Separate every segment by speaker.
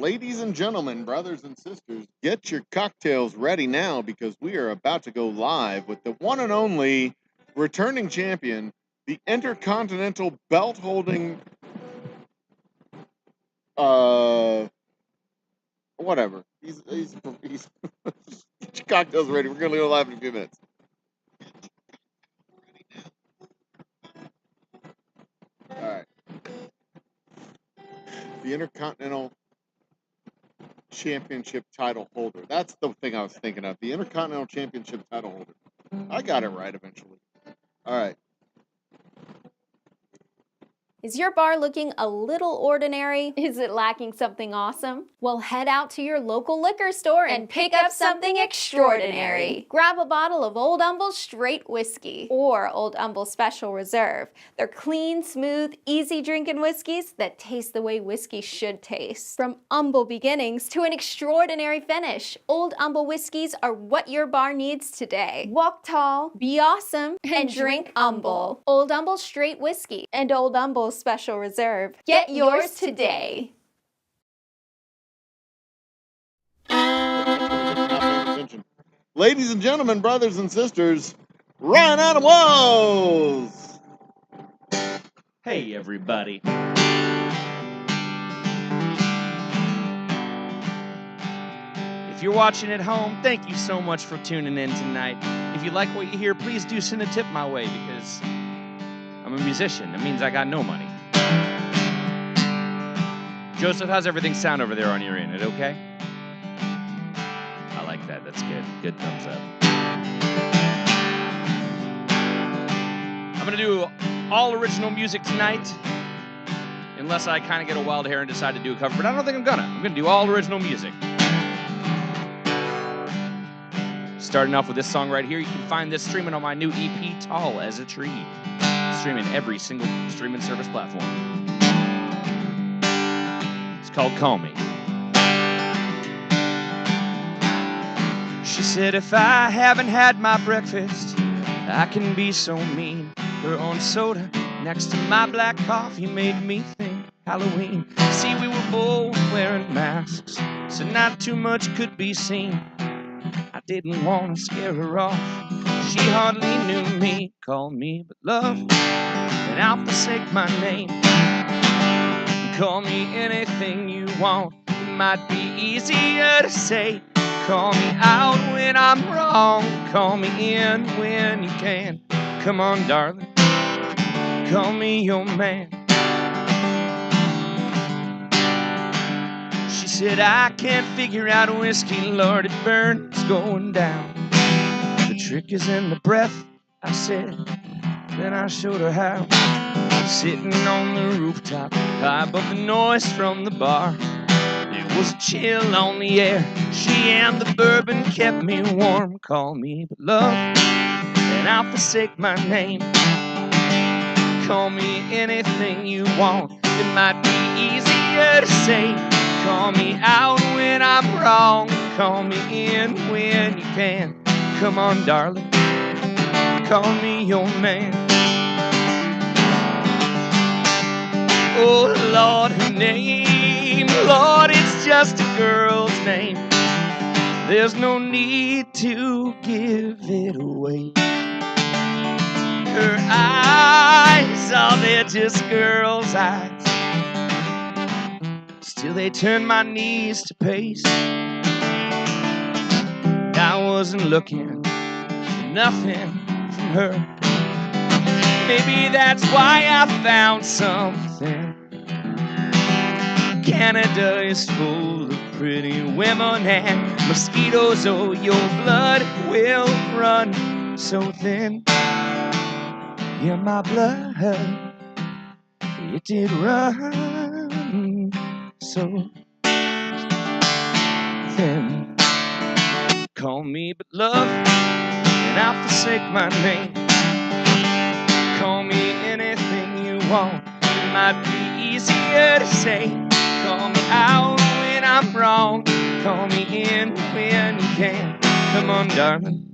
Speaker 1: Ladies and gentlemen, brothers and sisters, get your cocktails ready now because we are about to go live with the one and only returning champion, the Intercontinental belt holding, whatever. He's get your cocktails ready. We're going to go live in a few minutes. All right. The Intercontinental Championship title holder. That's the thing I was thinking of. The Intercontinental Championship title holder. I got it right eventually. All right.
Speaker 2: Is your bar looking a little ordinary? Is it lacking something awesome? Well, head out to your local liquor store and pick up something extraordinary. Grab a bottle of Old Humble Straight Whiskey or Old Humble Special Reserve. They're clean, smooth, easy drinking whiskeys that taste the way whiskey should taste. From humble beginnings to an extraordinary finish, Old Humble whiskeys are what your bar needs today. Walk tall, be awesome, and drink humble. Old Humble Straight Whiskey and Old Humble Special Reserve. Get yours today.
Speaker 1: Ladies and gentlemen, brothers and sisters, Ryan Adam Wells.
Speaker 3: Hey, everybody. If you're watching at home, thank you so much for tuning in tonight. If you like what you hear, please do send a tip my way because I'm a musician. It means I got no money. Joseph, how's everything sound over there on your end? It okay? I like that. That's good. Good thumbs up. I'm going to do all original music tonight, unless I kind of get a wild hair and decide to do a cover, but I don't think I'm gonna. I'm going to do all original music. Starting off with this song right here. You can find this streaming on my new EP, Tall as a Tree. Streaming every single streaming service platform. It's called Call Me. She said, if I haven't had my breakfast, I can be so mean. Her own soda next to my black coffee made me think Halloween. See, we were both wearing masks, so not too much could be seen. I didn't want to scare her off. She hardly knew me. Call me but love, and I'll forsake my name. Call me anything you want. It might be easier to say. Call me out when I'm wrong. Call me in when you can. Come on, darling. Call me your man. She said, I can't figure out whiskey, Lord, it burns going down. The trick is in the breath, I said. Then I showed her how. Sitting on the rooftop, high above the noise from the bar. There was a chill on the air. She and the bourbon kept me warm. Call me but love, and I'll forsake my name. Call me anything you want. It might be easier to say. Call me out when I'm wrong. Call me in when you can. Come on, darling. Call me your man. Oh, Lord, her name. Lord, it's just a girl's name. There's no need to give it away. Her eyes, oh, they're just girl's eyes. Still they turn my knees to pace. I wasn't looking for nothing from her. Maybe that's why I found something. Canada is full of pretty women and mosquitoes. Oh, your blood will run so thin. Yeah, my blood, it did run so thin. Call me but love, and I'll forsake my name. Call me anything you want. It might be easier to say. Call me out when I'm wrong. Call me in when you can. Come on, darling.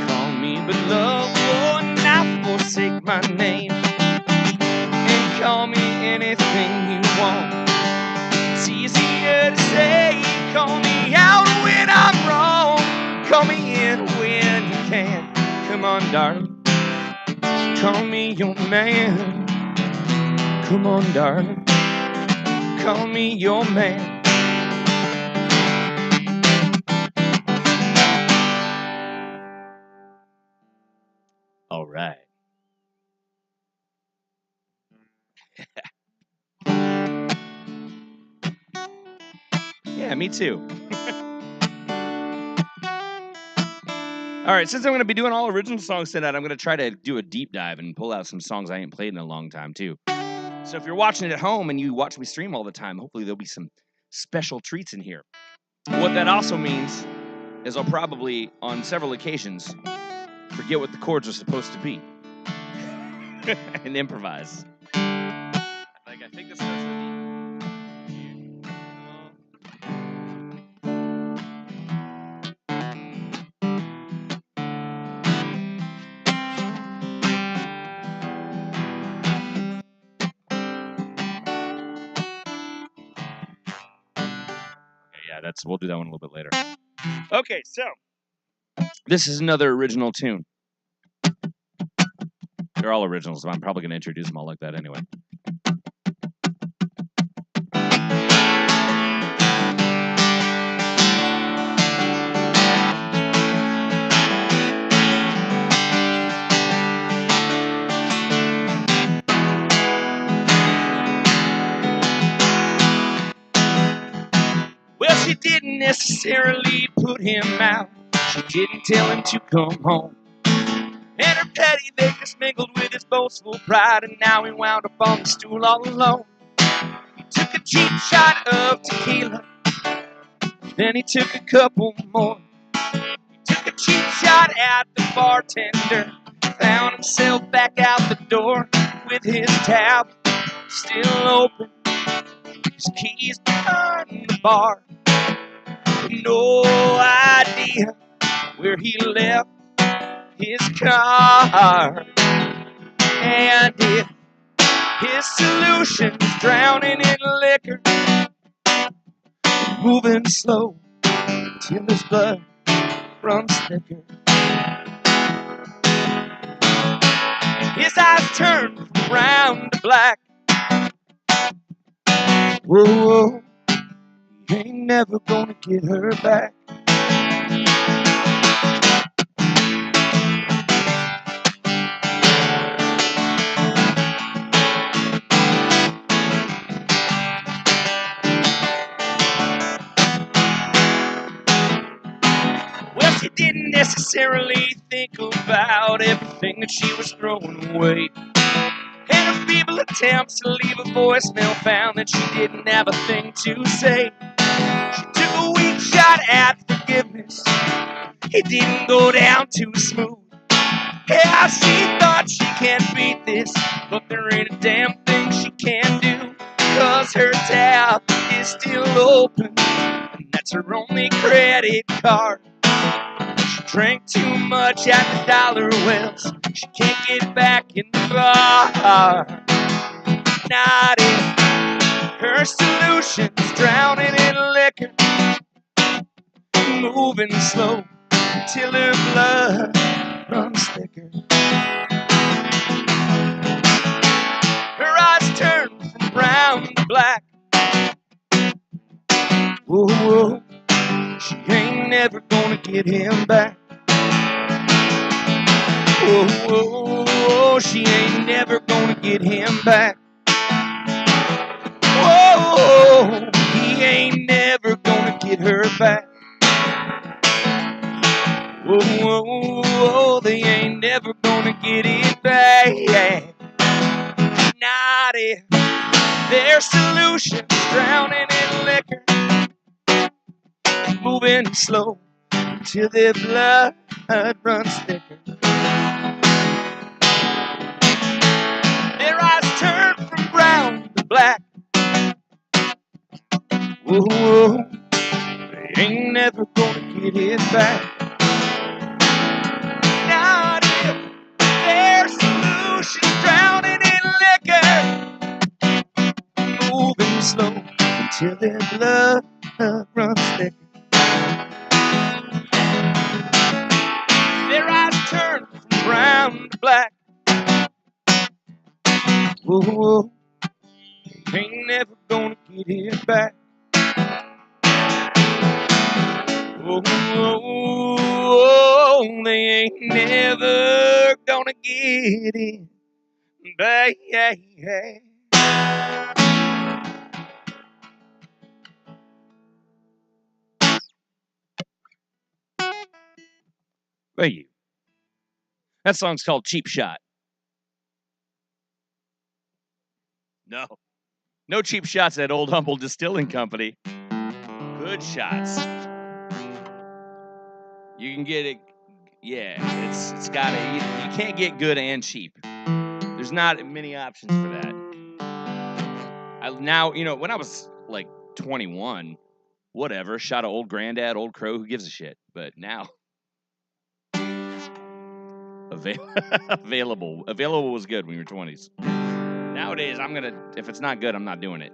Speaker 3: Call me but love, oh, and I'll forsake my name. And call me anything you want. It's easier Come on, darling, call me your man. Come on, darling, call me your man. All right. Yeah, me too. All right, since I'm going to be doing all original songs tonight, I'm going to try to do a deep dive and pull out some songs I ain't played in a long time, too. So if you're watching it at home and you watch me stream all the time, hopefully there'll be some special treats in here. What that also means is I'll probably, on several occasions, forget what the chords are supposed to be and improvise. Like, I think this starts with E. Yeah, we'll do that one a little bit later. Okay, so this is another original tune. They're all originals, but I'm probably going to introduce them all like that anyway. Well, she didn't necessarily put him out. She didn't tell him to come home. And her petty Vegas mingled with his boastful pride, and now he wound up on the stool all alone. He took a cheap shot of tequila, then he took a couple more. He took a cheap shot at the bartender, found himself back out the door with his tab still open, his keys behind the bar. No idea where he left his car, and if his solution's drowning in liquor, moving slow till his blood runs thicker. His eyes turn from brown to black. Whoa, whoa, he ain't never gonna get her back. Well, she didn't necessarily think about everything that she was throwing away. And her feeble attempts to leave a voicemail found that she didn't have a thing to say. She took a weak shot at forgiveness. It didn't go down too smooth. Yeah, she thought she can't beat this, but there ain't a damn thing she can do, 'cause her tab is still open, and that's her only credit card. She drank too much at the Dollar Wells. She can't get back in the bar. Not if her solution's drowning in liquor, moving slow till her blood runs thicker. Her eyes turn from brown to black. Whoa, whoa, she ain't never gonna get him back. Whoa, whoa, whoa, she ain't never gonna get him back. Whoa, he ain't never gonna get her back. Whoa, whoa, whoa, they ain't never gonna get it back. Not if their solution's drowning in liquor, moving slow till their blood runs thicker. Their eyes turn from brown to black. Whoa, whoa, they ain't never gonna get it back. Not if their solution's drowning in liquor, moving slow until their blood runs thicker. Their eyes turn from down to black. Whoa, whoa, ain't never gonna get it back. Whoa, whoa, whoa, they ain't never gonna get it back. Thank you. That song's called Cheap Shot. No cheap shots at Old Humble Distilling Company. Good shots. You can get it. Yeah, it's got a. You can't get good and cheap. There's not many options for that. Now, when I was like 21, whatever, shot an old granddad, old crow, who gives a shit? But now, available was good when you were 20s. Nowadays, if it's not good, I'm not doing it.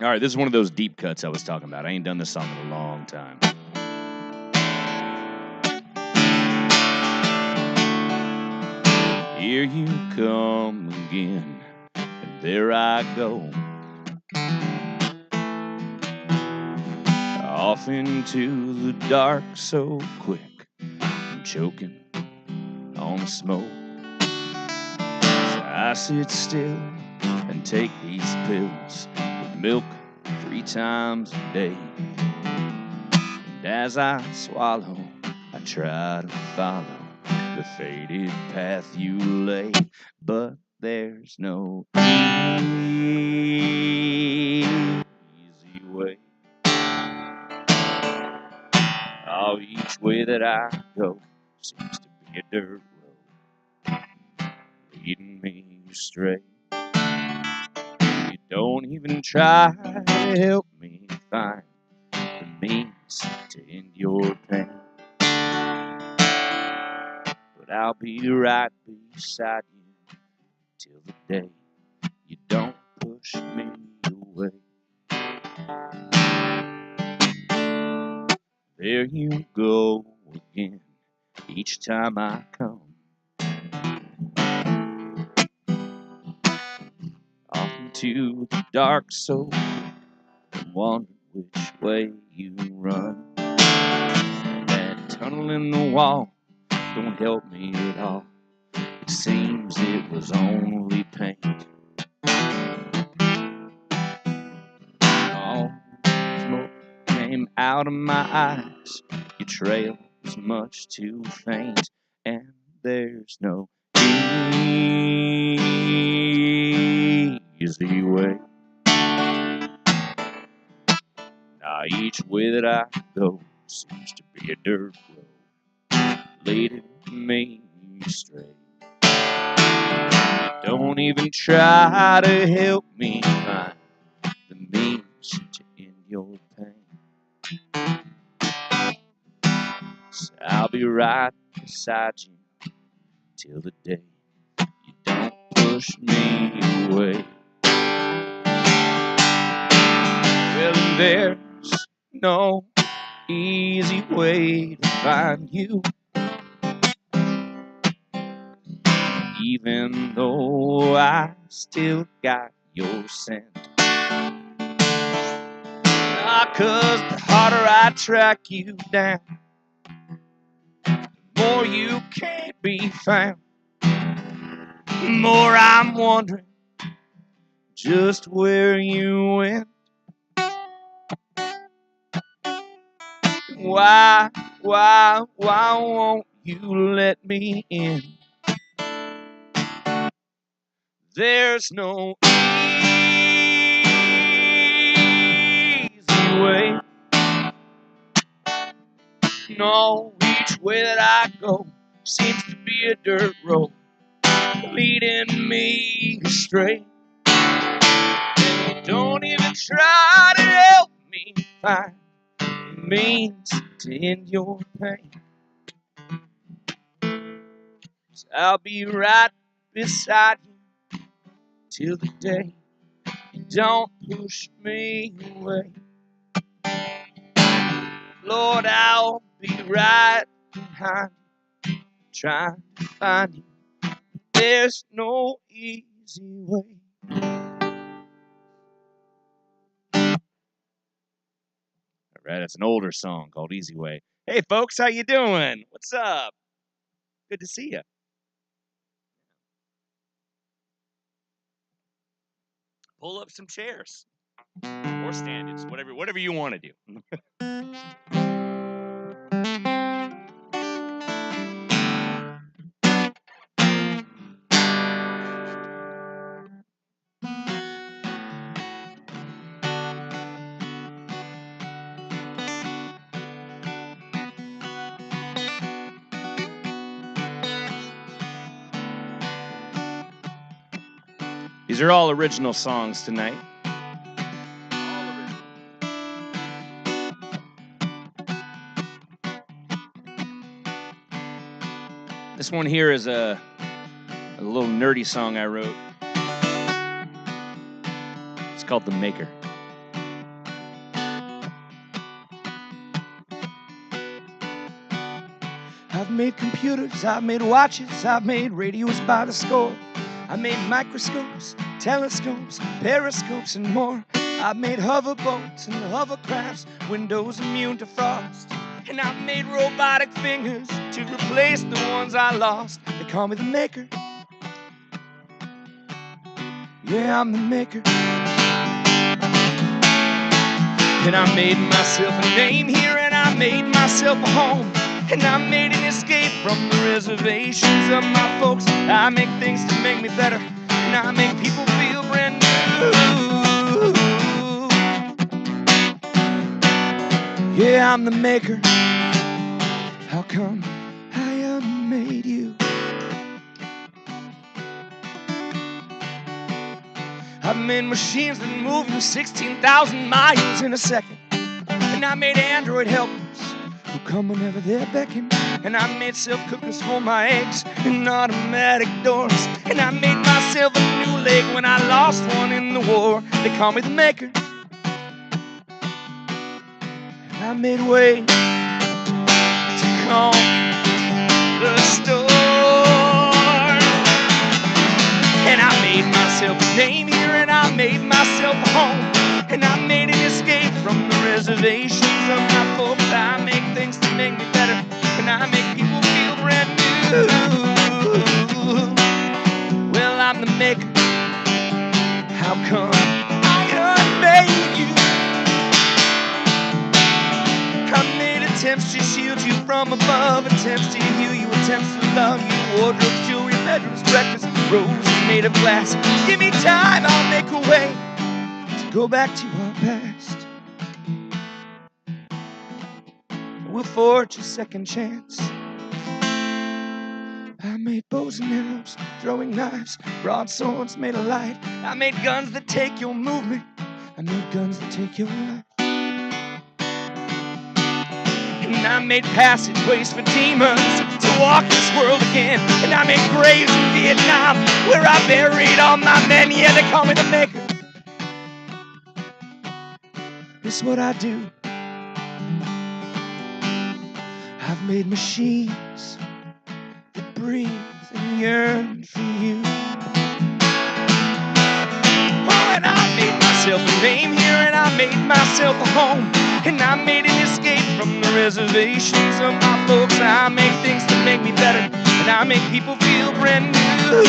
Speaker 3: All right, this is one of those deep cuts I was talking about. I ain't done this song in a long time. Here you come again, and there I go, off into the dark so quick, I'm choking on the smoke. So I sit still and take these pills with milk 3 times a day. And as I swallow, I try to follow the faded path you lay, but there's no easy way. Oh, each way that I go seems to be a dirt road, leading me astray. You don't even try to help me find the means to end your pain. But I'll be right beside you till the day you don't push me away. There you go again, each time I come, off into the dark so I'm wondering which way you run. That tunnel in the wall don't help me at all. It seems it was only paint. All smoke came out of my eyes. Your trail was much too faint, and there's no easy way. Now each way that I go seems to be a dirt road, leading me astray. Don't even try to help me find the means to end your pain. So I'll be right beside you till the day you don't push me away. Well, there's no easy way to find you, even though I still got your scent. 'Cause the harder I track you down, the more you can't be found. The more I'm wondering just where you went. Why won't you let me in? There's no easy way. No, each way that I go seems to be a dirt road, leading me astray. And you don't even try to help me find the means to end your pain. I'll be right beside you till the day you don't push me away. Lord, I'll be right behind you, trying to find you. There's no easy way. All right, it's an older song called Easy Way. Hey, folks, how you doing? What's up? Good to see you. Pull up some chairs or stand-ins, whatever you want to do. These are all original songs tonight. All original. This one here is a little nerdy song I wrote. It's called The Maker. I've made computers, I've made watches, I've made radios by the score. I made microscopes, telescopes, periscopes, and more. I've made hoverboats and hovercrafts, windows immune to frost. And I've made robotic fingers to replace the ones I lost. They call me the maker. Yeah, I'm the maker. And I made myself a name here, and I made myself a home. And I made an escape from the reservations of my folks. I make things to make me better, and I make people feel brand new. Yeah, I'm the maker. How come I made you? I've made machines that move you 16,000 miles in a second. And I made Android helpers who come whenever they're beckoned. And I made self-cookers for my eggs and automatic doors. And I made myself a new leg when I lost one in the war. They call me the maker. And I made way to calm the storm. And I made myself a name here, and I made myself a home. And I made an escape from the reservations of my folks. I make things to make me better, and I make people feel brand new. Well, I'm the maker. How come I made you? I made attempts to shield you from above, attempts to heal you, attempts to love you. Wardrobes, jewelry, bedrooms, breakfast, roses made of glass. Give me time, I'll make a way to go back to our past. We'll forge a second chance. I made bows and arrows, throwing knives, broadswords made of light. I made guns that take your movement. I made guns that take your life. And I made passageways for demons to walk this world again. And I made graves in Vietnam where I buried all my men. Yeah, they call me the maker. This is what I do. I've made machines that breathe and yearn for you. Oh, and I made myself a name here, and I made myself a home. And I made an escape from the reservations of my folks. I make things to make me better, and I make people feel brand new.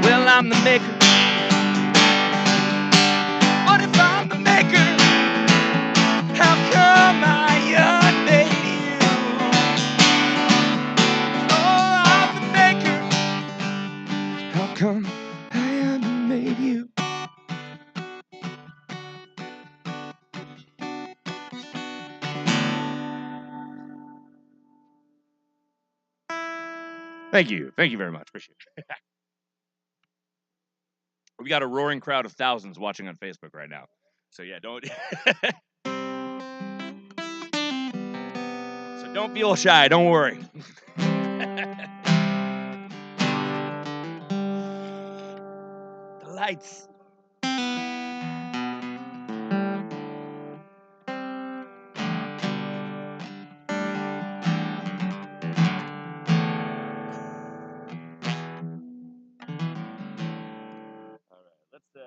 Speaker 3: Well, I'm the maker. But if I'm the maker, how come I unmade you? Oh, I'm the maker. How come I unmade you? Thank you. Thank you very much. Appreciate it. We got a roaring crowd of thousands watching on Facebook right now. So yeah, don't so don't feel shy. Don't worry. Lights.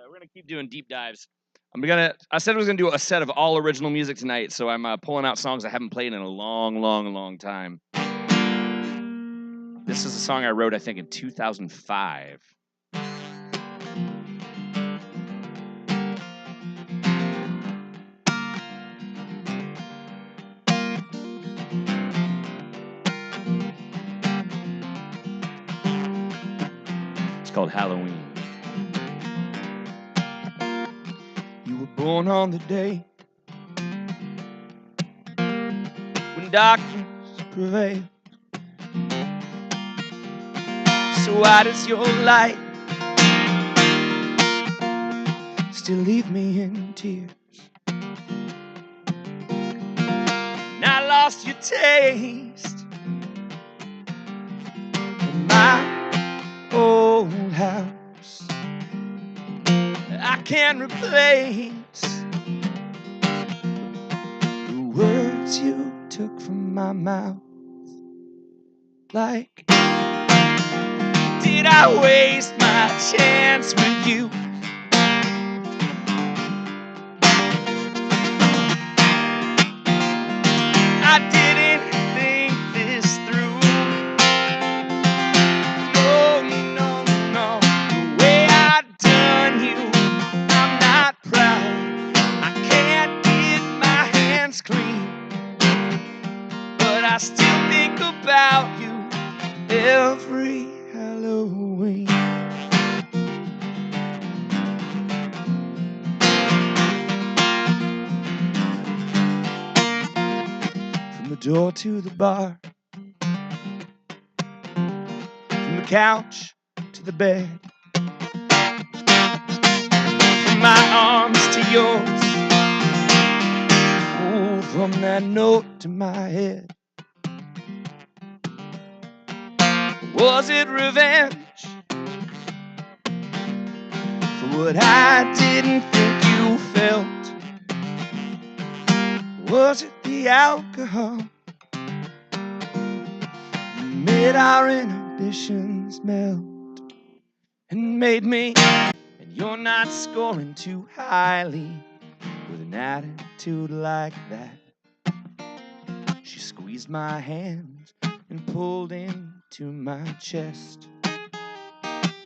Speaker 3: We're gonna keep doing deep dives. I said I was gonna do a set of all original music tonight, so I'm pulling out songs I haven't played in a long time. This is a song I wrote, I think, in 2005. It's called Halloween. You were born on the day when darkness prevailed. So why does your light still leave me in tears? And I lost your taste in my old house. I can't replace the words you took from my mouth. Like, did I waste my chance with you? I didn't think this through. No. The way I done you, I'm not proud. I can't get my hands clean, but I still think about you every Halloween. From the door to the bar, from the couch to the bed, from my arms to yours, oh, from that note to my head. Was it revenge for what I didn't think you felt? Was it the alcohol that made our inhibitions melt and made me? And you're not scoring too highly with an attitude like that. She squeezed my hands and pulled into my chest.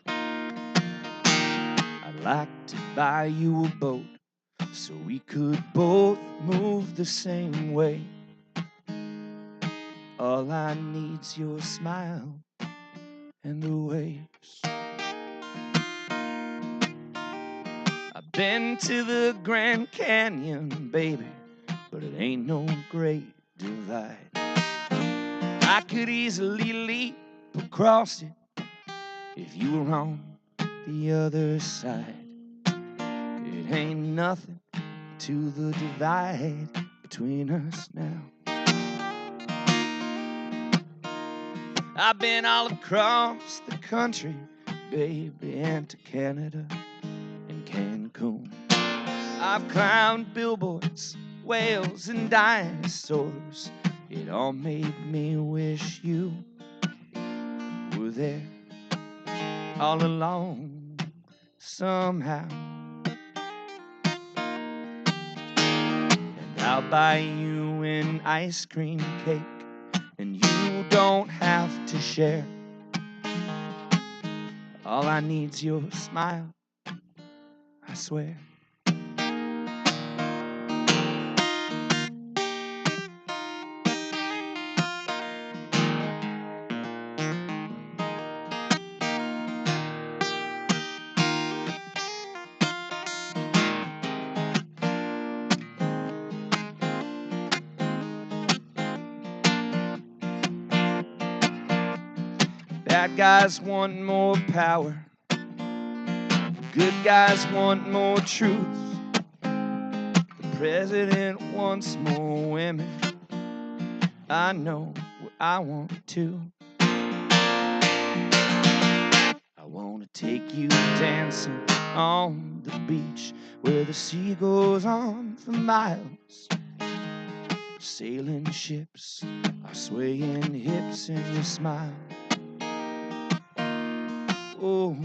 Speaker 3: I'd like to buy you a boat so we could both move the same way. All I need's your smile and the waves. I've been to the Grand Canyon, baby, but it ain't no great divide. I could easily leap across it if you were on the other side. It ain't nothing to the divide between us now. I've been all across the country, baby, and to Canada and Cancun. I've climbed billboards, whales, and dinosaurs. It all made me wish you were there all along somehow. And I'll buy you an ice cream cake, and you don't have to share. All I need's your smile, I swear. Bad guys want more power. Good guys want more truth. The president wants more women. I know what I want too. I I wanna take you dancing on the beach where the sea goes on for miles. Sailing ships are swaying hips in your smile. Oh,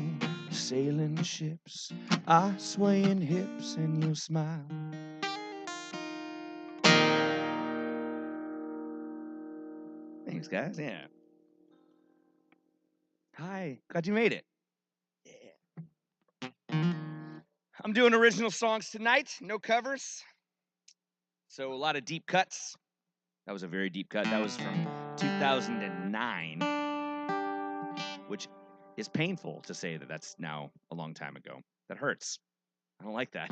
Speaker 3: sailing ships are swaying hips in your smile. Thanks, guys. Yeah. Hi, glad you made it. Yeah. I'm doing original songs tonight, no covers. So a lot of deep cuts. That was a very deep cut. That was from 2009, which is painful to say that that's now a long time ago. That hurts. I don't like that.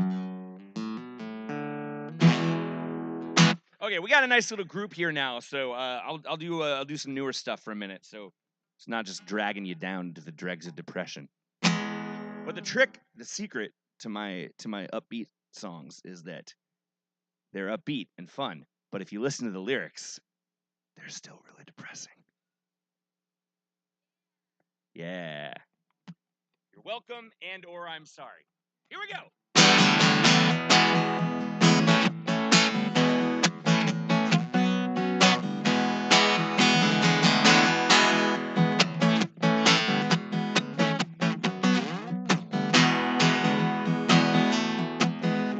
Speaker 3: Okay, we got a nice little group here now, so I'll do some newer stuff for a minute, so it's not just dragging you down to the dregs of depression. But the secret to my upbeat songs is that they're upbeat and fun, but if you listen to the lyrics, they're still really depressing. Yeah. You're welcome and/or I'm sorry. Here we go.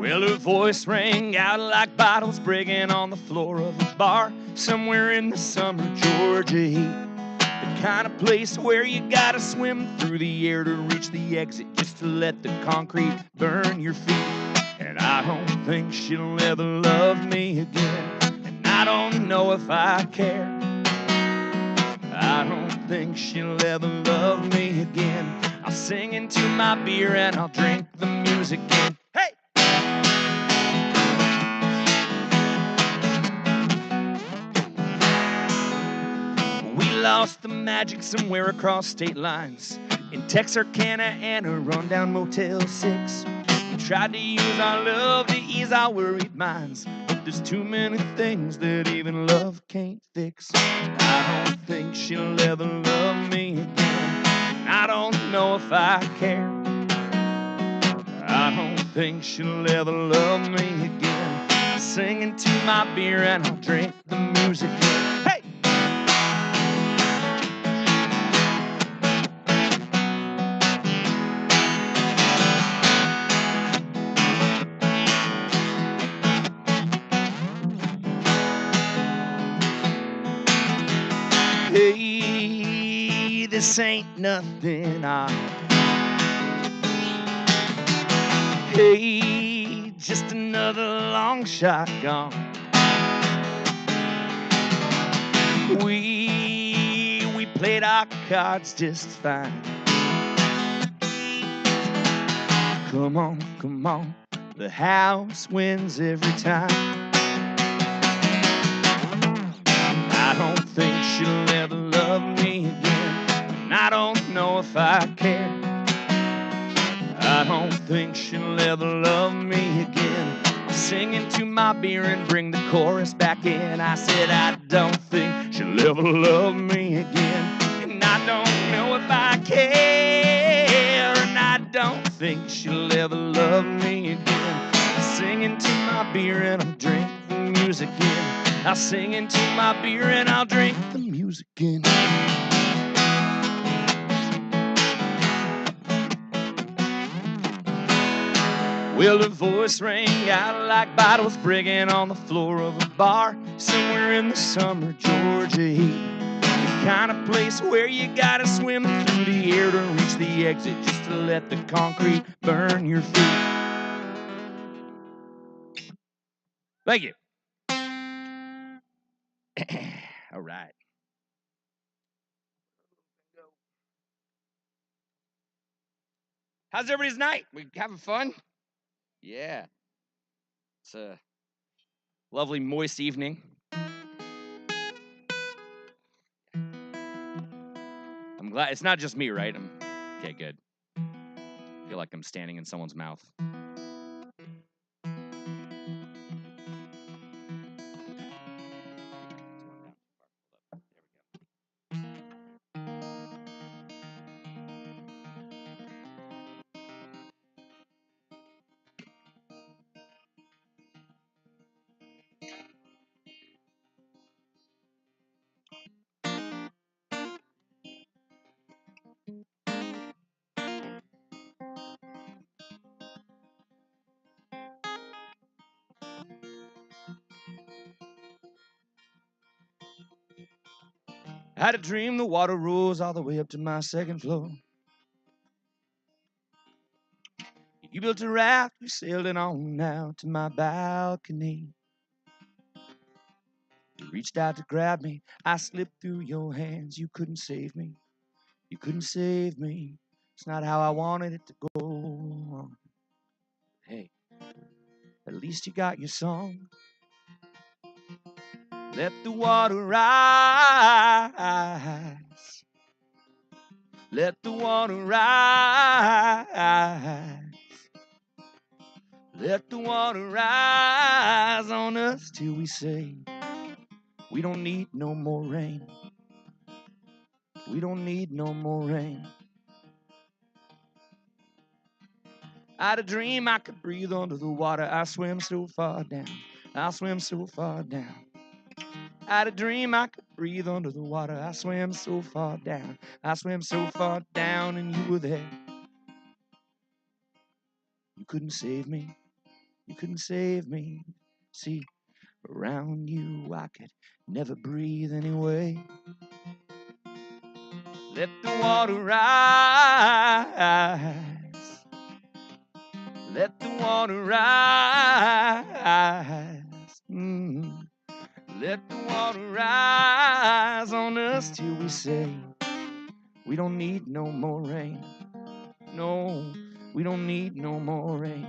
Speaker 3: Well, her voice rang out like bottles breaking on the floor of a bar somewhere in the summer Georgia heat. The kind of place where you gotta swim through the air to reach the exit just to let the concrete burn your feet. And I don't think she'll ever love me again, and I don't know if I care. I don't think she'll ever love me again. I'll sing into my beer and I'll drink the music in. Hey! We lost the magic somewhere across state lines, in Texarkana and a rundown Motel 6. We tried to use our love to ease our worried minds, but there's too many things that even love can't fix. I don't think she'll ever love me again, and I don't know if I care. I don't think she'll ever love me again. I'll sing into my beer and I'll drink the music in. Hey! Hey, this ain't nothing. Hey, just another long shot gone. We played our cards just fine. Come on, the house wins every time. I don't think she'll ever love me again, and I don't know if I care. I don't think she'll ever love me again. I'll sing into my beer and bring the chorus back in. I said I don't think she'll ever love me again, and I don't know if I care. And I don't think she'll ever love me again. I'll sing into my beer and I'll drink the music in. I'll sing into my beer and I'll drink the music in. Well, her voice rang out like bottles breaking on the floor of a bar somewhere in the summer Georgia heat. The kind of place where you gotta swim through the air to reach the exit just to let the concrete burn your feet. Thank you. All right. How's everybody's night? We having fun? Yeah. It's a lovely, moist evening. I'm glad it's not just me, right? Okay, good. I feel like I'm standing in someone's mouth. I had a dream the water rose all the way up to my second floor. You built a raft, we sailed it on out to my balcony. You reached out to grab me, I slipped through your hands. You couldn't save me, you couldn't save me. It's not how I wanted it to go. Hey, at least you got your song. Let the water rise. Let the water rise. Let the water rise on us till we say we don't need no more rain. We don't need no more rain. I had a dream I could breathe under the water. I swim so far down. I swim so far down. I had a dream I could breathe under the water. I swam so far down. I swam so far down and you were there. You couldn't save me. You couldn't save me. See, around you I could never breathe anyway. Let the water rise. Let the water rise. Let the water rise on us till we say we don't need no more rain. No, we don't need no more rain.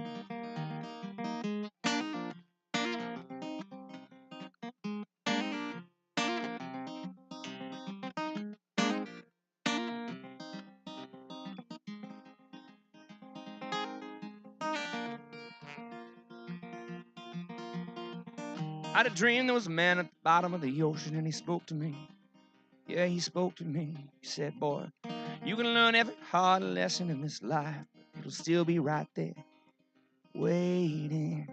Speaker 3: I had a dream there was a man at the bottom of the ocean and he spoke to me. Yeah, he spoke to me. He said, boy, you can learn every hard lesson in this life, but it'll still be right there, waiting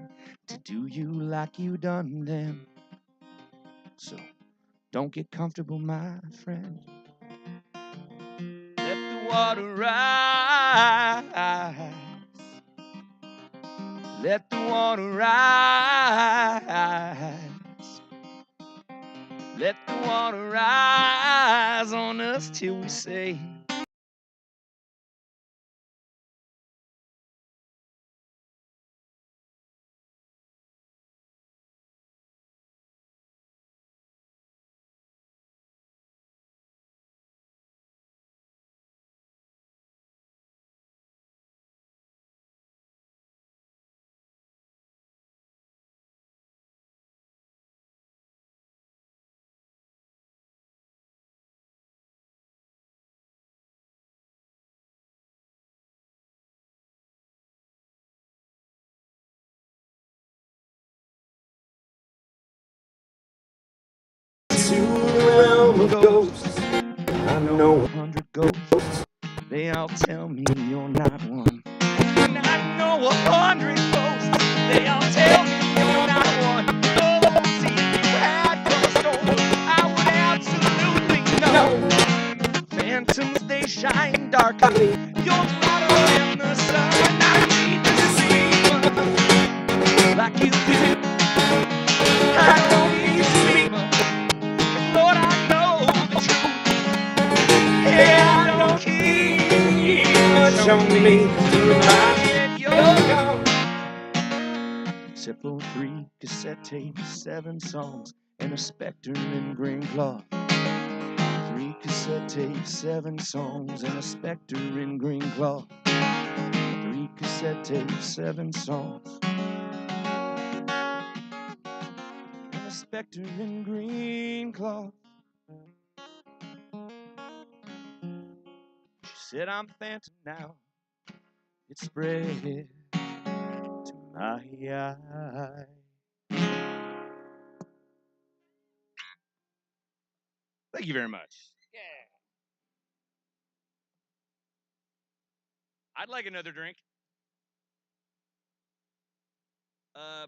Speaker 3: to do you like you done them. So don't get comfortable, my friend. Let the water rise. Let the water rise. Let the water rise on us till we say ghosts. I know 100 ghosts. They all tell me you're not one. And I know 100 ghosts. They all tell me you're not one. Oh, see, if you had your soul, I would absolutely know. Phantoms, they shine darkly. You're brighter than the sun. I need to sleep like you do. I don't need sleep. Lord, I know the truth. Yeah, I don't keep much on me to remind me that you're gone. Except for 3 cassette tapes, 7 songs, and a specter in green cloth. 3 cassette tapes, 7 songs, and a specter in green cloth. 3 cassette tapes, 7 songs, and a specter in green cloth. She said, I'm phantom now. It spread to my eye. Thank you very much. Yeah. I'd like another drink.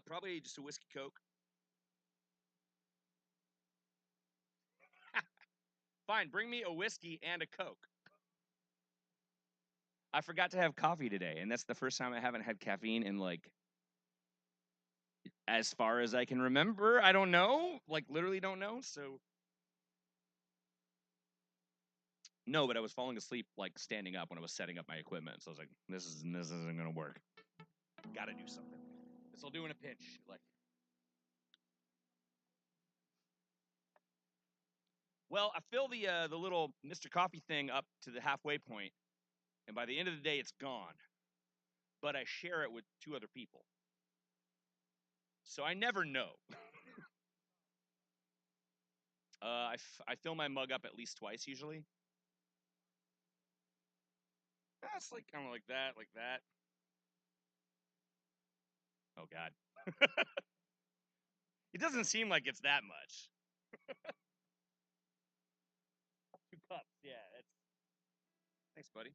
Speaker 3: Probably just a whiskey Coke. Fine, bring me a whiskey and a Coke. I forgot to have coffee today, and that's the first time I haven't had caffeine in, like, as far as I can remember. I don't know. Like, literally don't know, so No, but I was falling asleep like standing up when I was setting up my equipment. So I was like, this isn't gonna work. Gotta do something. This will do in a pinch. Like, well, I fill the little Mr. Coffee thing up to the halfway point, and by the end of the day, it's gone. But I share it with 2 other people, so I never know. I fill my mug up at least twice usually. That's like kind of like that, like that. Oh God, it doesn't seem like it's that much. 2 cups, yeah. That's thanks, buddy.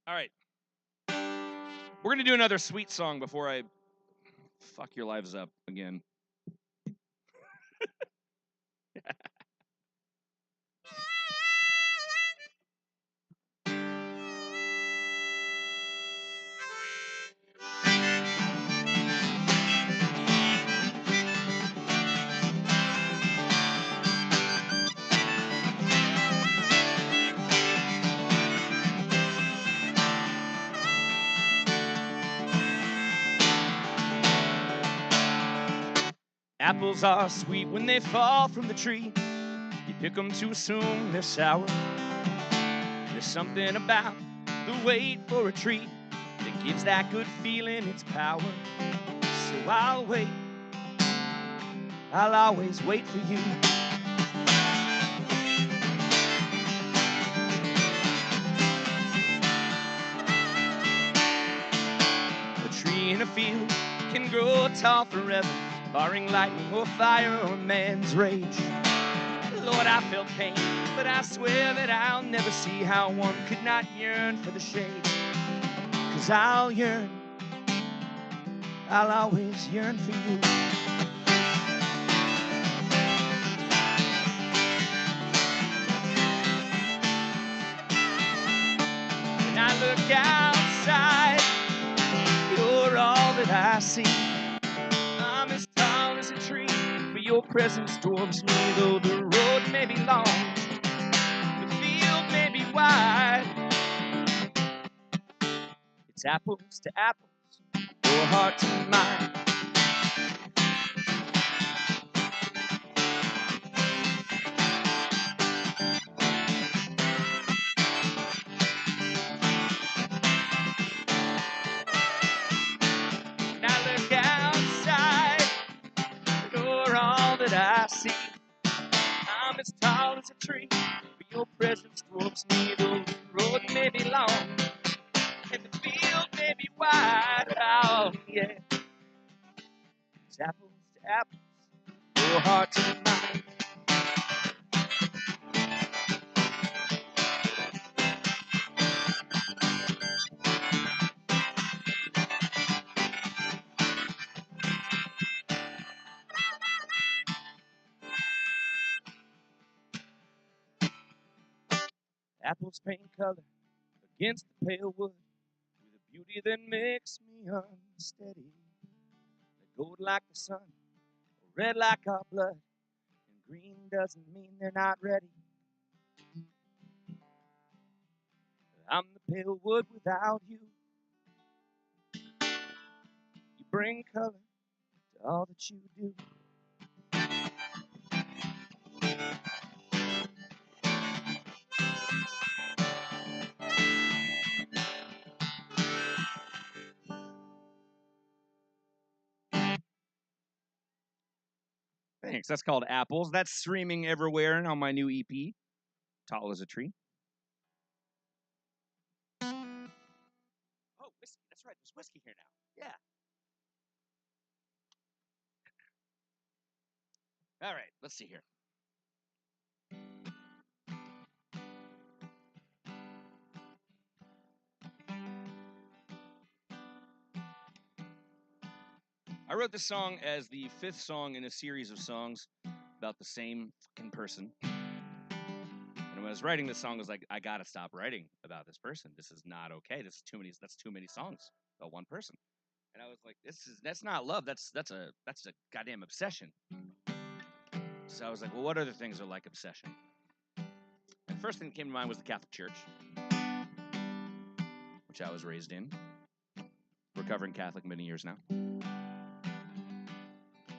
Speaker 3: All right, we're gonna do another sweet song before I fuck your lives up again. Apples are sweet when they fall from the tree. You pick them to assume they're sour. There's something about the wait for a treat that gives that good feeling its power. So I'll wait. I'll always wait for you. A tree in a field can grow tall forever, barring lightning or fire or man's rage. Lord, I felt pain, but I swear that I'll never see how one could not yearn for the shade. 'Cause I'll yearn, I'll always yearn for you. When I look outside, you're all that I see. I'm as tall as a tree, but your presence dwarfs me. Though the road may be long, the field may be wide, it's apples to apples, your heart to mine. When I look outside, you're all that I see. I'm as tall as a tree, but your presence dwarfs me. Though the road may be long, and the field may be wide. Oh, yeah. It's apples to apples, your heart to mine. Apples paint color against the pale wood, with a beauty that makes me unsteady. They're gold like the sun, or red like our blood, and green doesn't mean they're not ready. I'm the pale wood without you. You bring color to all that you do. Thanks. That's called Apples. That's streaming everywhere on my new EP, Tall as a Tree. Oh, whiskey. That's right. There's whiskey here now. Yeah. All right. Let's see here. I wrote this song as the 5th song in a series of songs about the same fucking person. And when I was writing this song, I was like, I gotta stop writing about this person. This is not okay. That's too many songs about one person. And I was like, that's not love. That's a goddamn obsession. So I was like, well, what other things are like obsession? And the first thing that came to mind was the Catholic Church, which I was raised in. Recovering Catholic many years now.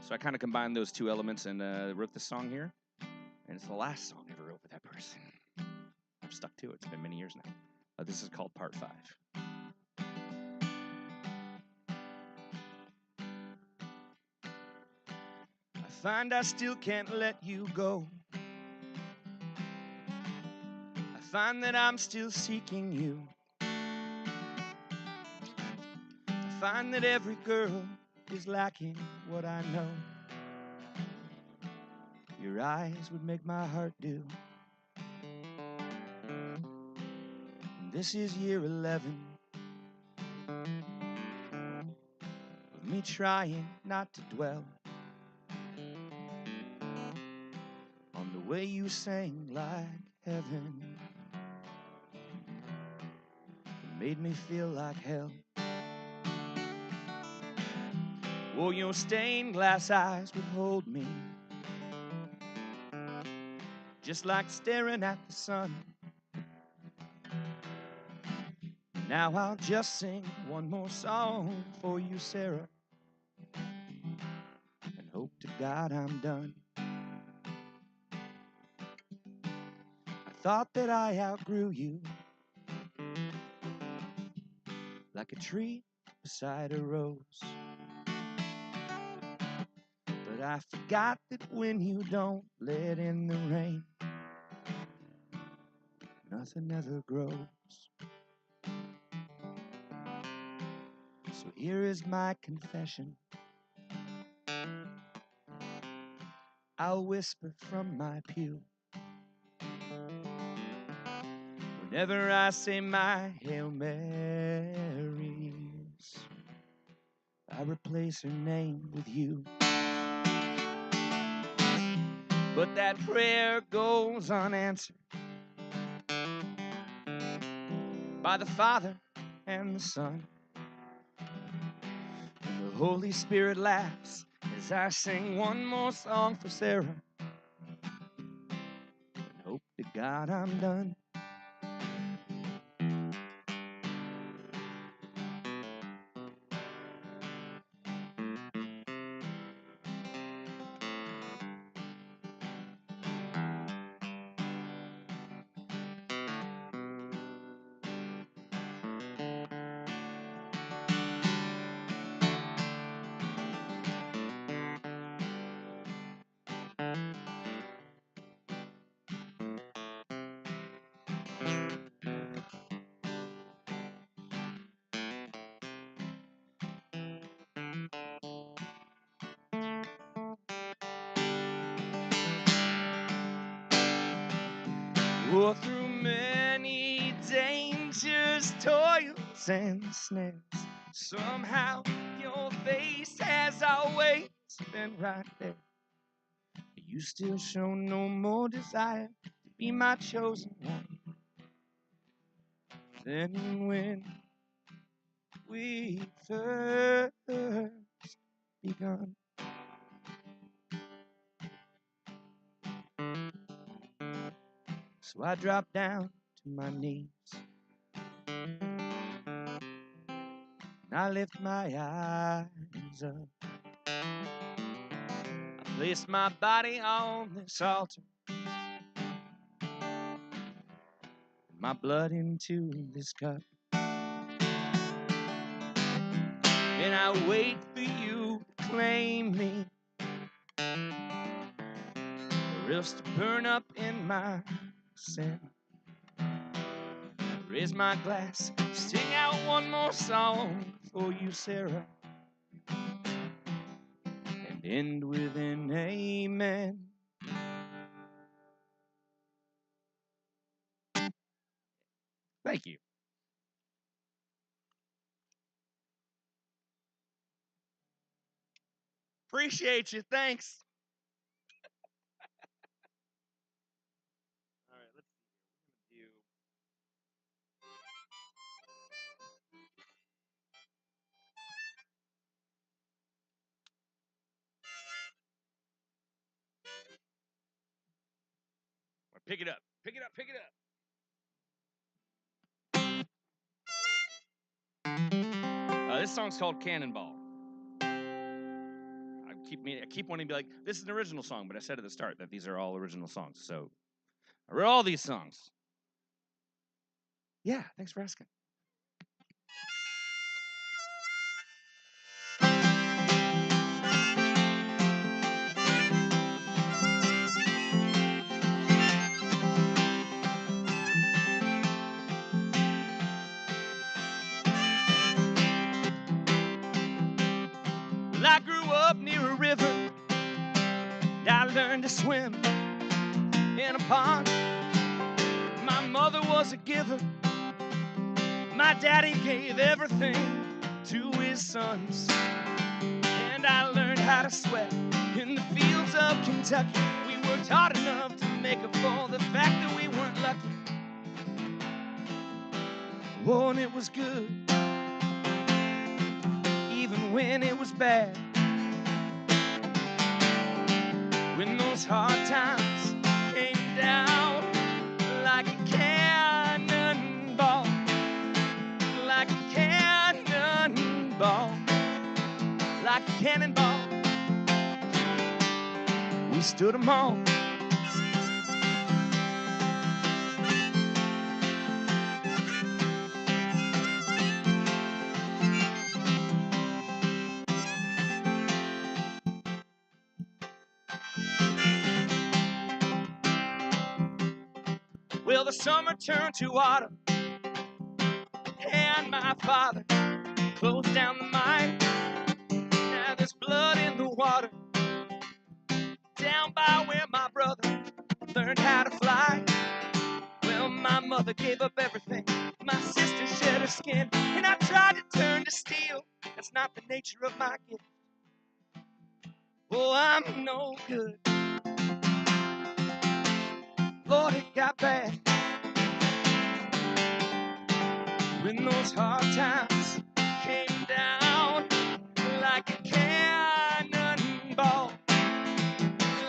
Speaker 3: So I kind of combined those two elements and wrote this song here. And it's the last song I ever wrote with that person. I've stuck to it. It's been many years now. This is called Part 5. I find I still can't let you go. I find that I'm still seeking you. I find that every girl is lacking what I know. Your eyes would make my heart do. And this is year 11 of me trying not to dwell on the way you sang like heaven. It made me feel like hell. Oh, your stained glass eyes would hold me, just like staring at the sun. Now I'll just sing one more song for you, Sarah, and hope to God I'm done. I thought that I outgrew you, like a tree beside a rose. But I forgot that when you don't let in the rain, nothing ever grows. So here is my confession. I'll whisper from my pew. Whenever I say my Hail Marys, I replace her name with you. But that prayer goes unanswered by the Father and the Son. And the Holy Spirit laughs as I sing one more song for Sarah, and hope to God I'm done. Oh, through many dangers, toils, and snares, somehow your face has always been right there. You still show no more desire to be my chosen one than when we first begun. So I drop down to my knees and I lift my eyes up. I place my body on this altar, my blood into this cup, and I wait for you to claim me, or else to burn up in my sin. Raise my glass, sing out one more song for you, Sarah, and end with an amen. Thank you. Appreciate you. Thanks. All right, let's see here. We're going to do Pick it up. Pick it up. Pick it up. This song's called Cannonball. I keep wanting to be like, this is an original song, but I said at the start that these are all original songs. So I wrote all these songs. Yeah, thanks for asking. Well, I grew up near a river. I learned to swim in a pond. My mother was a giver. My daddy gave everything to his sons. And I learned how to sweat in the fields of Kentucky. We worked hard enough to make up for the fact that we weren't lucky. Oh, and it was good, even when it was bad. When those hard times came down like a cannonball, like a cannonball, like a cannonball, we stood them all. Well, the summer turned to autumn, and my father closed down the mine. Now there's blood in the water, down by where my brother learned how to fly. Well, my mother gave up everything, my sister shed her skin, and I tried to turn to steel. That's not the nature of my gift. Oh, I'm no good. Lord, it got bad when those hard times came down like a cannonball,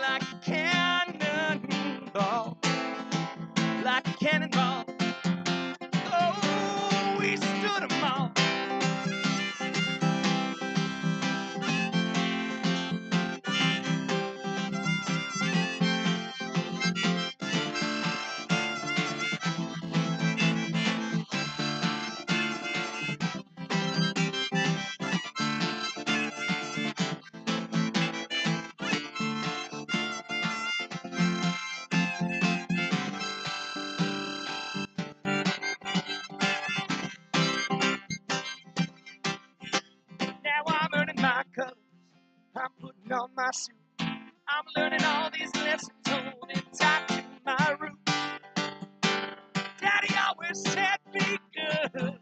Speaker 3: like a cannonball, like a cannonball. Oh, we stood them all. Now I'm earning my colors, I'm putting on my suit. I'm learning all these lessons, holding tight to my roots. Daddy always said be good.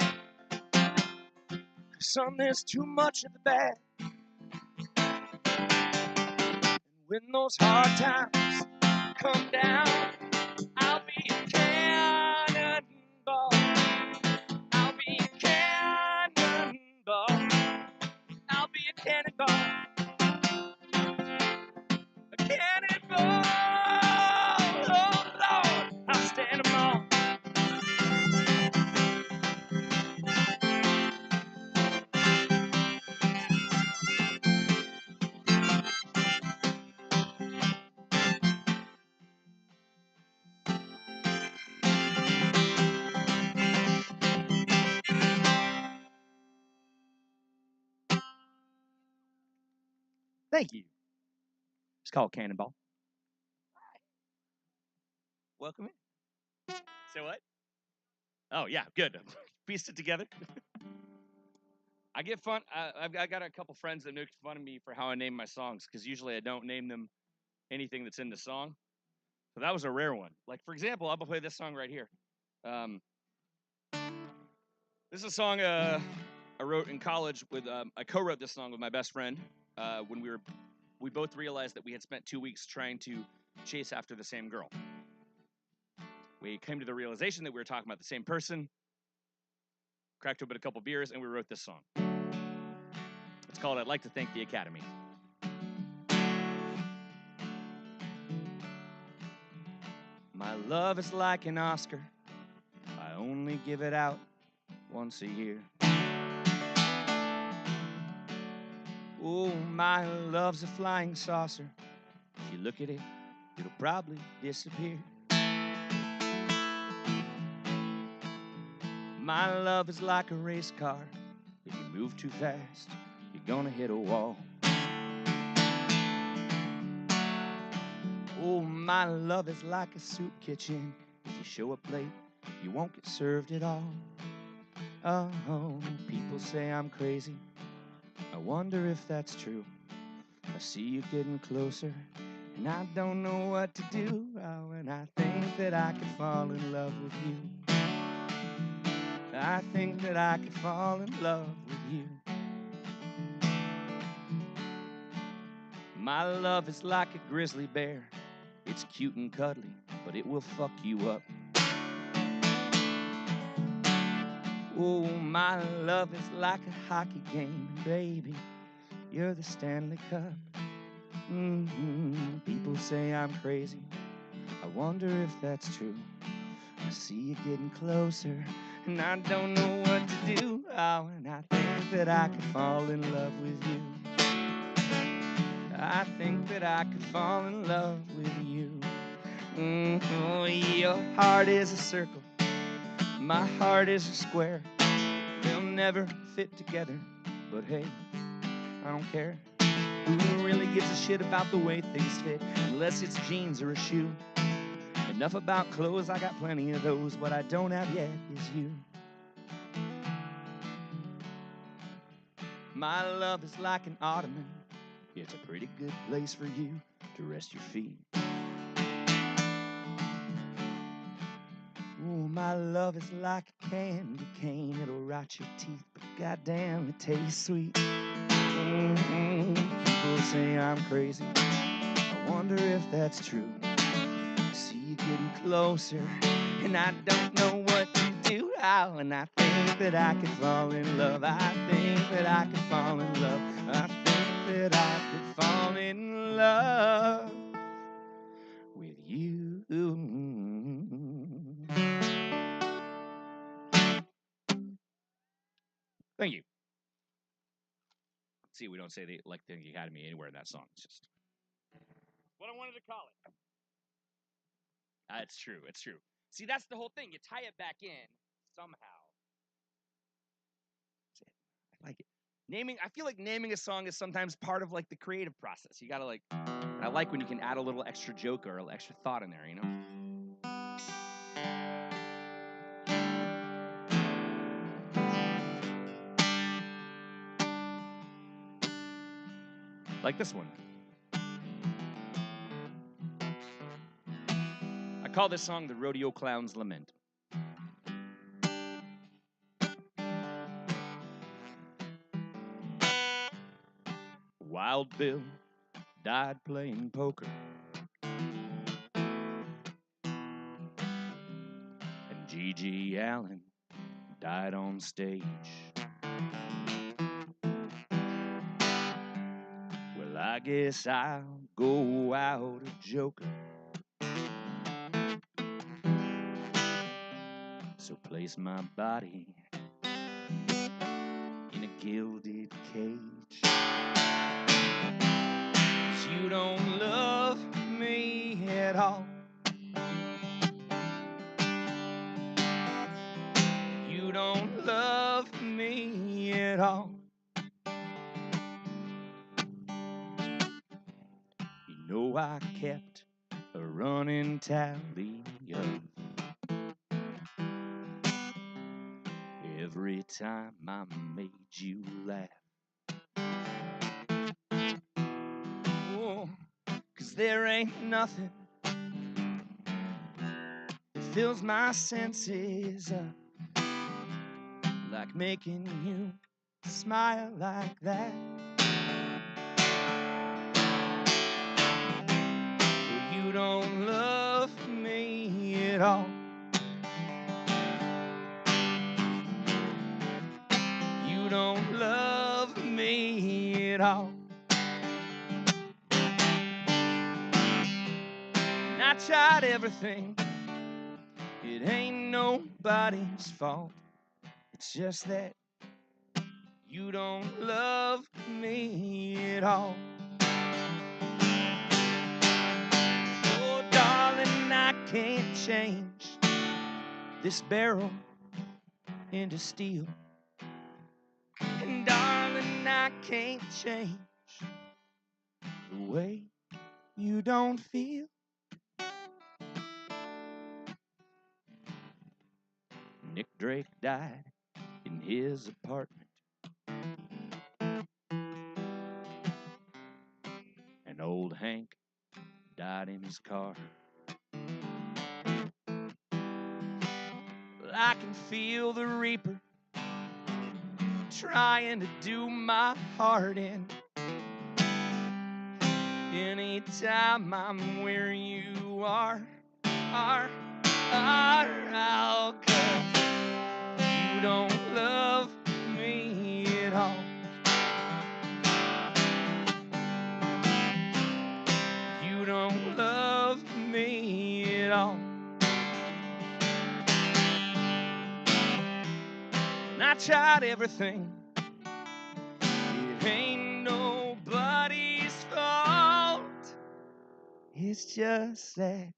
Speaker 3: Son, there's too much of the bad. And when those hard times come down, I'll be a cannonball. I'll be a cannonball. I'll be a cannonball. A cannonball. Oh, Lord, I'll stand them all. Thank you. It's called Cannonball. Welcome in. Say what? Oh, yeah, good. Pieced it together. I get fun. I've got a couple friends that make fun of me for how I name my songs, because usually I don't name them anything that's in the song. So that was a rare one. Like, for example, I'll play this song right here. This is a song I wrote in college with. I co-wrote this song with my best friend when we both realized that we had spent 2 weeks trying to chase after the same girl. We came to the realization that we were talking about the same person, cracked open a couple beers, and we wrote this song. It's called I'd Like to Thank the Academy. My love is like an Oscar. I only give it out once a year. Oh, my love's a flying saucer. If you look at it, it'll probably disappear. My love is like a race car. If you move too fast, you're gonna hit a wall. Oh, my love is like a soup kitchen. If you show up late, you won't get served at all. Oh, people say I'm crazy. I wonder if that's true. I see you getting closer, and I don't know what to do. Oh, and I think that I could fall in love with you. I think that I could fall in love with you. My love is like a grizzly bear. It's cute and cuddly, but it will fuck you up. Oh, my love is like a hockey game, baby. You're the Stanley Cup. People say I'm crazy. I wonder if that's true. I see you getting closer, and I don't know what to do. Oh, and I think that I could fall in love with you. I think that I could fall in love with you. Oh, your heart is a circle. My heart is a square. They'll never fit together, but hey, I don't care. Who really gives a shit about the way things fit, unless it's jeans or a shoe? Enough about clothes, I got plenty of those. What I don't have yet is you. My love is like an ottoman. It's a pretty good place for you to rest your feet. Oh, my love is like a candy cane. It'll rot your teeth, but goddamn, it tastes sweet. People say I'm crazy. I wonder if that's true. I see you getting closer, and I don't know what to do. Oh, and I think that I could fall in love. I think that I could fall in love. I think that I could fall in love with you. Thank you. See, we don't say the Academy anywhere in that song. It's just what I wanted to call it. It's true. It's true. See, that's the whole thing. You tie it back in somehow. I like it. I feel like naming a song is sometimes part of like the creative process. You gotta like, I like when you can add a little extra joke or a little extra thought in there, you know? Like this one. I call this song the Rodeo Clown's Lament. Wild Bill died playing poker, and G.G. Allen died on stage. Well, I guess I'll go out a joker. So place my body in a gilded cage. 'Cause you don't love me at all. You don't love me at all. You know I kept a running tally of every time I made you laugh. Oh, 'cause there ain't nothing that fills my senses up like making you smile like that. Well, you don't love me at all. You don't love me at all. And I tried everything It ain't nobody's fault. It's just that you don't love me at all. Oh, darling, I can't change this barrel into steel. And darling, I can't change the way you don't feel. Nick Drake died in his apartment, and old Hank died in his car. Well, I can feel the reaper trying to do my heart in. Anytime I'm where you are, I'll come. You don't love me at all. You don't love me at all. And I tried everything. It ain't nobody's fault. It's just that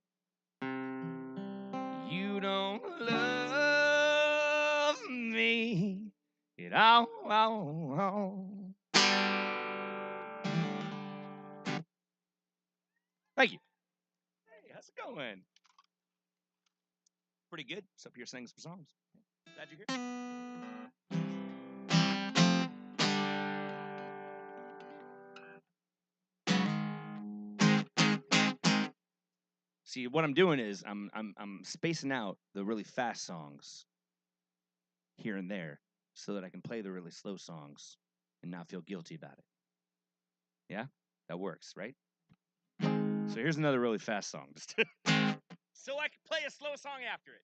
Speaker 3: you don't love me at all. Thank you. Hey, how's it going? Pretty good. Just up here singing some songs. Glad you're here. See, what I'm doing is I'm spacing out the really fast songs here and there so that I can play the really slow songs and not feel guilty about it. Yeah? That works, right? So here's another really fast song. So I can play a slow song after it.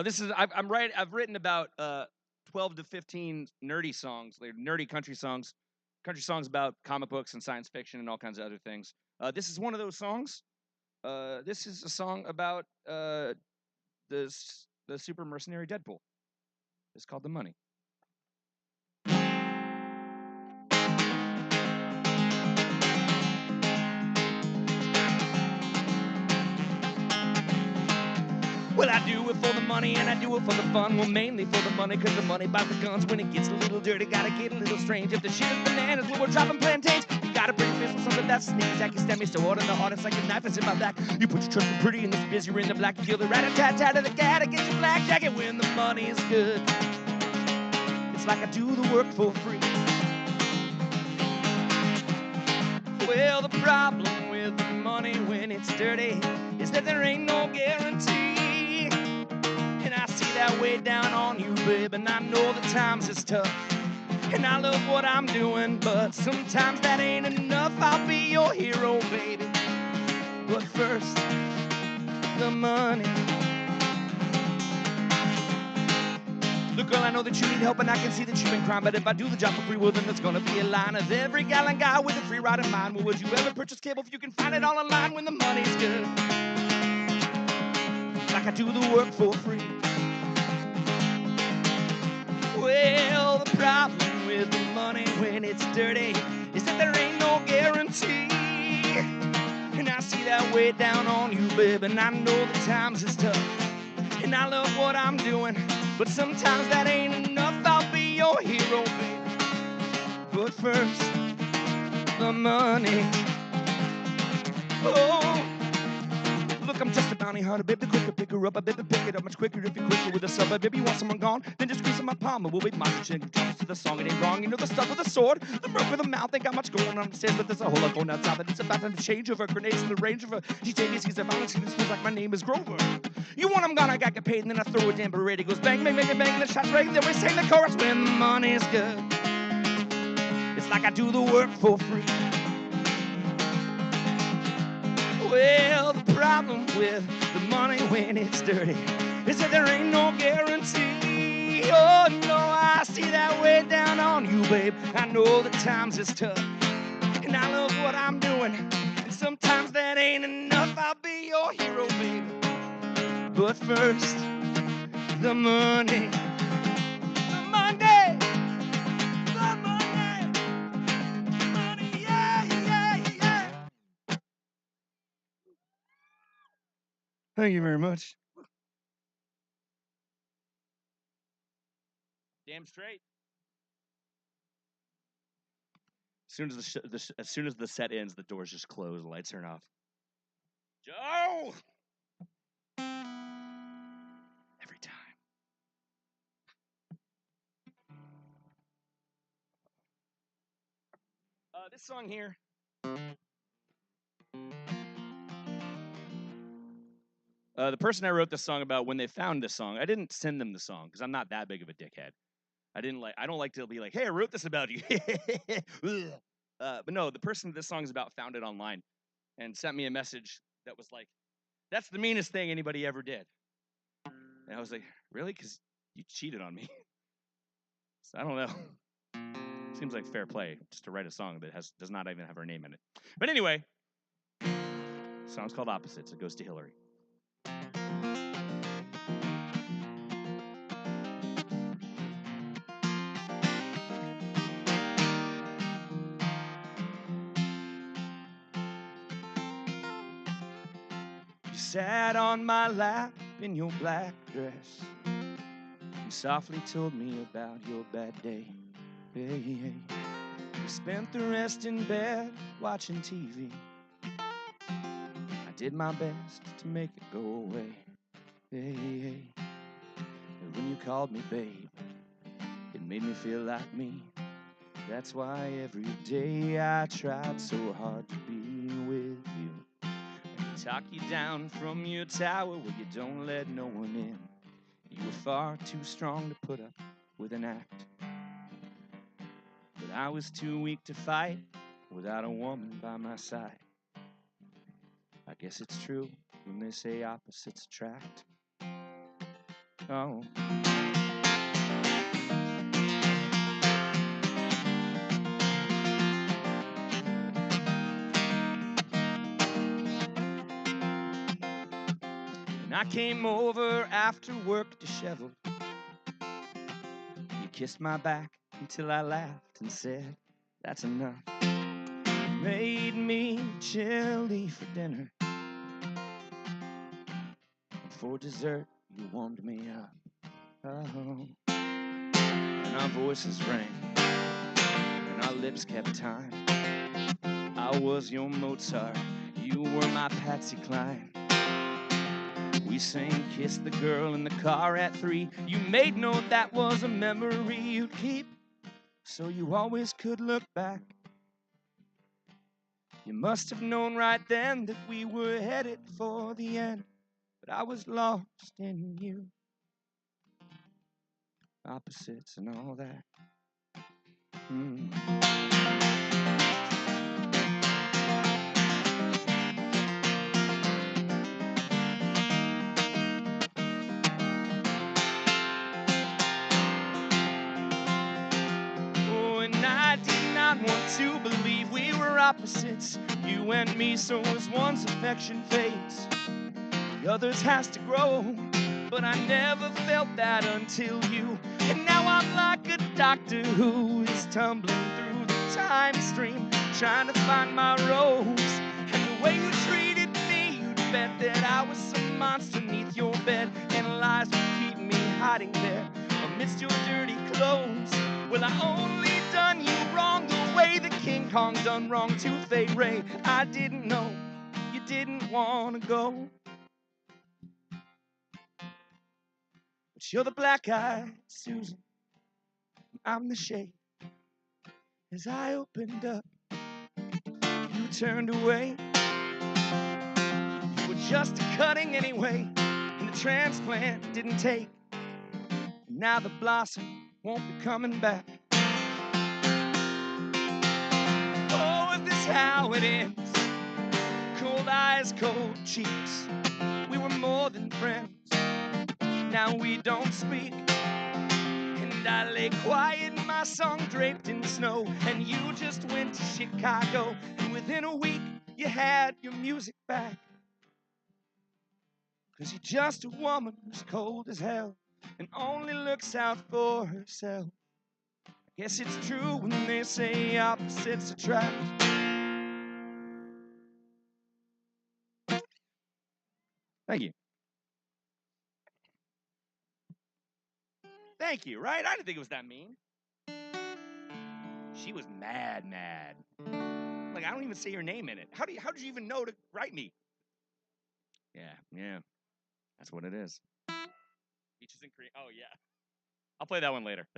Speaker 3: This is I've written about 12 to 15 nerdy songs, like nerdy country songs about comic books and science fiction and all kinds of other things. This is one of those songs. This is a song about the super mercenary Deadpool. It's called The Money. Well, I do it for the money and I do it for the fun. Well, mainly for the money, cause the money buys the guns. When it gets a little dirty, gotta get a little strange. If the shit is bananas when we're dropping plantains, you gotta bring fist with something that's sneeze. I can stab me so hard in the heart, it's like a knife is in my back. You put your trust in pretty in this biz, you're in the black. You feel the rat-a-tat-tat of the cat against your black jacket when the money is good. It's like I do the work for free. Well, the problem with the money when it's dirty is that there ain't no guarantee. And I see that way down on you, babe, and I know the times is tough. And I love what I'm doing, but sometimes that ain't enough. I'll be your hero, baby. But first, the money. Look, girl, I know that you need help, and I can see that you've been crying. But if I do the job for free, well, then there's gonna be a line of every gallon guy with a free ride in mind. Well, would you ever purchase cable if you can find it all online when the money's good? Like I do the work for free. Well, the problem with the money when it's dirty is that there ain't no guarantee. And I see that way down on you, babe, and I know the times is tough. And I love what I'm doing, but sometimes that ain't enough. I'll be your hero, baby. But first, the money. Oh, look, I'm just a bounty hunter, baby. The quicker pick her up, I bet the pick it up much quicker if you're quicker with a sub. Baby, you want someone gone? Then just squeeze in my palm. We'll be my chick. Drops to the song, it ain't wrong. You know the stuff with the sword, the rope with the mouth. Ain't got much going on upstairs, but there's a whole lot going outside. But it's about time to change over grenades in the range of a DJ. Sees the violence, and it feels like my name is Grover. You want I'm gone, I got get paid, and then I throw a damn parade. It goes bang, bang, bang, bang, bang, and the shots ring. Then we sing the chorus when the money's good. It's like I do the work for free. Well, the problem with the money when it's dirty is that there ain't no guarantee. Oh, no, I see that way down on you, babe. I know the times is tough, and I love what I'm doing. And sometimes that ain't enough. I'll be your hero, baby. But first, the money. The Monday. The Monday. Money, yeah, yeah, yeah. Thank you very much. Damn straight. As soon as the set ends, the doors just close, the lights turn off. Joe! Every time. This song here. The person I wrote this song about, when they found this song, I didn't send them the song because I'm not that big of a dickhead. I don't like to be like, hey, I wrote this about you. But no, the person this song is about found it online and sent me a message that was like, that's the meanest thing anybody ever did. And I was like, really? Because you cheated on me. So I don't know. Seems like fair play just to write a song that does not even have her name in it. But anyway, the song's called Opposites. It goes to Hillary. You sat on my lap in your black dress. You softly told me about your bad day. Hey, hey. You spent the rest in bed watching TV. I did my best to make it go away. Hey, hey. But when you called me babe, it made me feel like me. That's why every day I tried so hard to be with you. And talk you down from your tower where you don't let no one in. You were far too strong to put up with an act. But I was too weak to fight without a woman by my side. I guess it's true when they say opposites attract. Oh. And I came over after work disheveled. You kissed my back until I laughed and said, that's enough. You made me chili for dinner. And for dessert, you warmed me up. Oh. And our voices rang, and our lips kept time. I was your Mozart, you were my Patsy Cline. We sang Kiss the Girl in the car at 3. You made note that was a memory you'd keep, so you always could look back. You must have known right then that we were headed for the end, but I was lost in you. Opposites and all that. Oh, and I did not want to believe we were opposites, you and me, so as one's affection fades, the other's has to grow. But I never felt that until you. And now I'm like a doctor who is tumbling through the time stream, trying to find my rose. And the way you treated me, you'd bet that I was some monster neath your bed, and lies would keep me hiding there amidst your dirty clothes. Well, I only done you wrong the way that King Kong done wrong to Fay Ray. I didn't know you didn't want to go. But you're the black-eyed Susan, I'm the shade. As I opened up, you turned away. You were just cutting anyway, and the transplant didn't take. And now the blossom won't be coming back. Oh, is this how it ends? Cold eyes, cold cheeks. We were more than friends. Now we don't speak, and I lay quiet in my song draped in snow, and you just went to Chicago, and within a week you had your music back. 'cause you're just a woman who's cold as hell and only looks out for herself. I guess it's true when they say opposites attract. Thank you. Thank you, right? I didn't think it was that mean. She was mad. Like, I don't even say your name in it. How did you even know to write me? Yeah. That's what it is. Peaches and cream. Oh, yeah. I'll play that one later.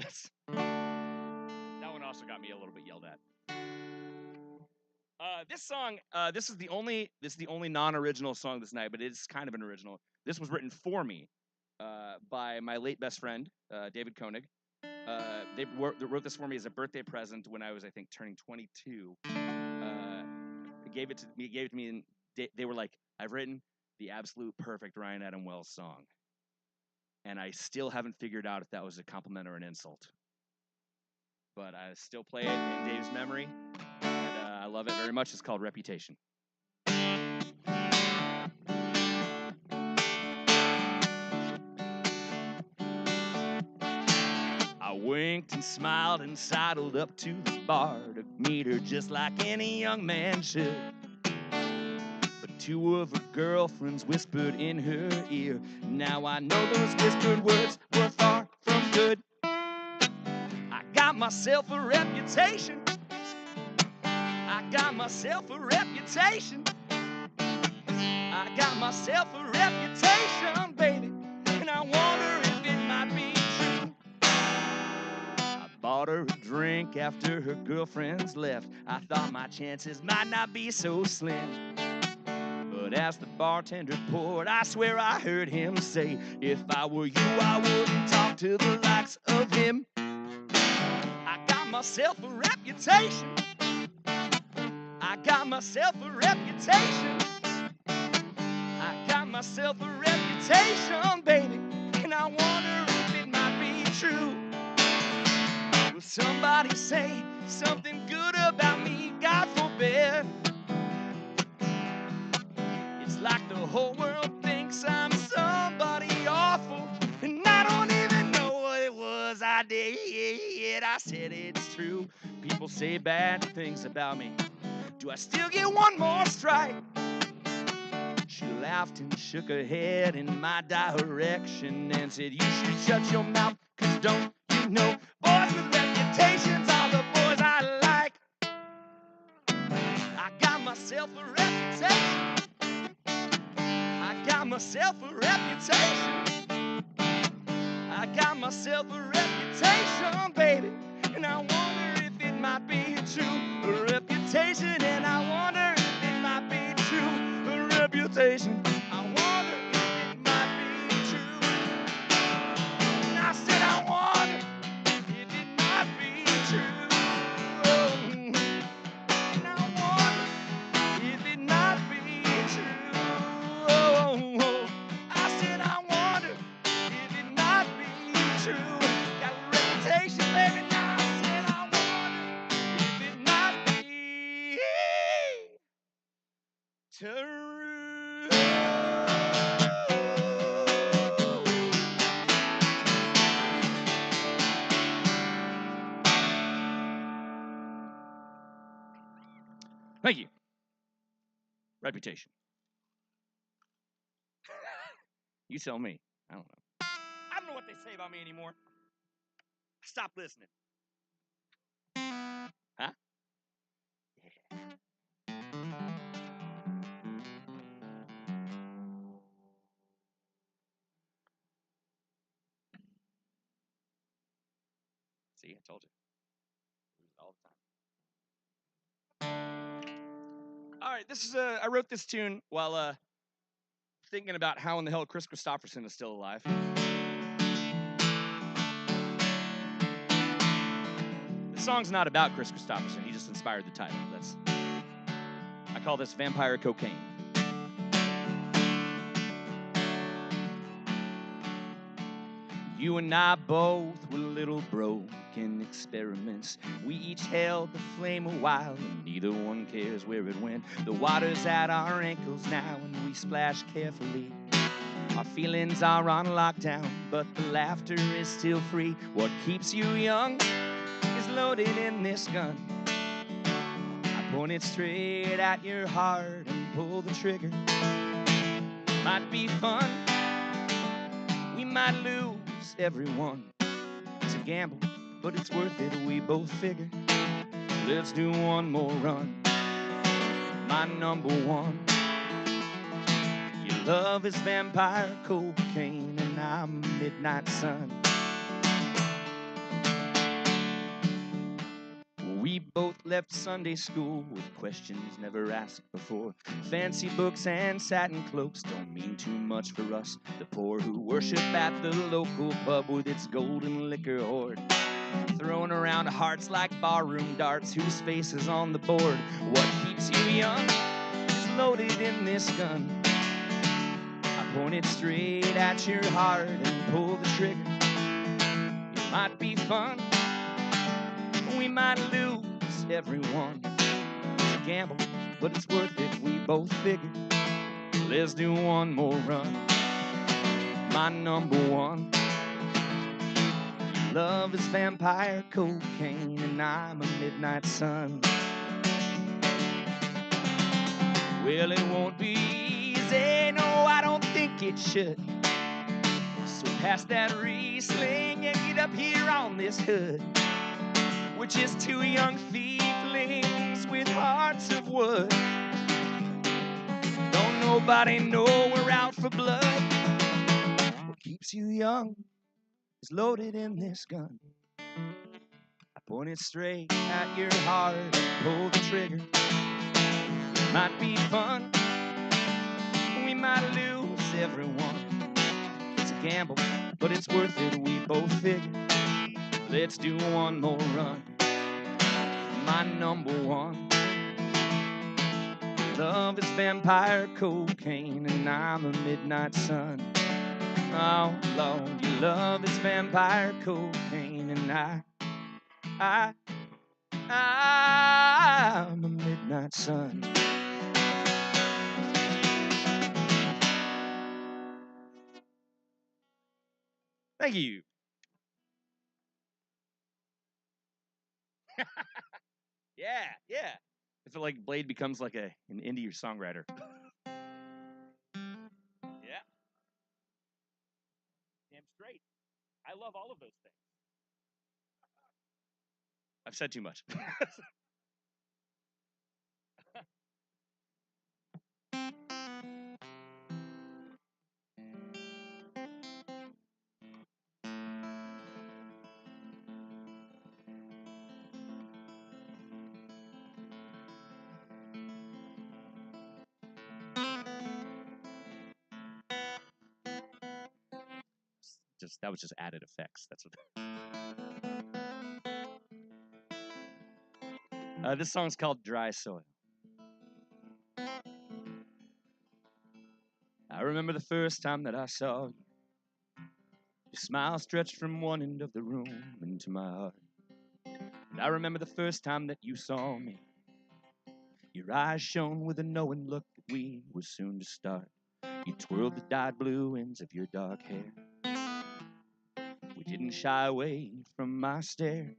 Speaker 3: That one also got me a little bit yelled at. This song, this is the only non-original song this night, but it's kind of an original. This was written for me by my late best friend, David Koenig. They wrote this for me as a birthday present when I was, I think, turning 22. They gave it to me, and they were like, "I've written the absolute perfect Ryan Adam Wells song," and I still haven't figured out if that was a compliment or an insult. But I still play it in Dave's memory, and I love it very much. It's called Reputation. I winked and smiled and sidled up to the bar to meet her just like any young man should. But two of her girlfriends whispered in her ear. Now I know those whispered words were far from good. I got myself a reputation. I got myself a reputation. I got myself a reputation, baby, and I wonder if it might be true. I bought her a drink after her girlfriends left. I thought my chances might not be so slim. But as the bartender poured, I swear I heard him say, if I were you, I wouldn't talk to the likes of him. I got myself a reputation. I got myself a reputation. I got myself a reputation, baby, and I wonder if it might be true. Will somebody say something good about me? God forbid. It's like the whole world thinks I'm somebody awful, and I don't even know what it was I did. I said it's true. People say bad things about me. Do I still get one more strike? She laughed and shook her head in my direction and said, you should shut your mouth, 'cause don't you know, boys with reputations are the boys I like. I got myself a reputation. I got myself a reputation. I got myself a reputation, baby, and I wonder if it might be true. A reputation, and I wonder if it might be true. A reputation, I wonder if it might be true. And I said I wonder if it might be true. And I wonder if it might be true. I said I wonder if it might be true. Got a reputation, baby. Now I said I wonder if it might be true. Thank you. Reputation. You tell me. I don't know. I don't know what they say about me anymore. Stop listening. Huh? Yeah. See, I told you. All the time. All right, this is I wrote this tune while thinking about how in the hell Chris Christopherson is still alive. The song's not about Chris Christopherson. He just inspired the title. I call this Vampire Cocaine. You and I both were little broken experiments. We each held the flame a while, and neither one cares where it went. The water's at our ankles now, and we splash carefully. Our feelings are on lockdown, but the laughter is still free. What keeps you young is loaded in this gun. I point it straight at your heart and pull the trigger. Might be fun, we might lose everyone. It's a gamble, but it's worth it, we both figure. Let's do one more run. My number one. Your love is vampire cocaine and I'm midnight sun. We both left Sunday school with questions never asked before. Fancy books and satin cloaks don't mean too much for us, the poor who worship at the local pub with its golden liquor hoard. Throwing around hearts like barroom darts, whose face is on the board. What keeps you young is loaded in this gun. I point it straight at your heart and pull the trigger. It might be fun, we might lose everyone. It's a gamble, but it's worth it, we both figure. Let's do one more run. My number one. Love is vampire cocaine and I'm a midnight sun. Well, it won't be easy, no, I don't think it should. So pass that Riesling and get up here on this hood. We're just two young thieflings with hearts of wood. Don't nobody know we're out for blood. What keeps you young is loaded in this gun. I point it straight at your heart and pull the trigger. It might be fun, we might lose everyone. It's a gamble, but it's worth it, we both figure. Let's do one more run. My number one. Love is vampire cocaine and I'm a midnight sun. Oh Lord, your love is vampire cocaine and I'm a midnight sun. Thank you. Yeah. I feel like Blade becomes like an indie songwriter. Yeah. Damn straight. I love all of those things. I've said too much. That was just added effects. That's what. This song's called Dry Soil. I remember the first time that I saw you. Your smile stretched from one end of the room into my heart. And I remember the first time that you saw me. Your eyes shone with a knowing look that we were soon to start. You twirled the dyed blue ends of your dark hair. We didn't shy away from my stare.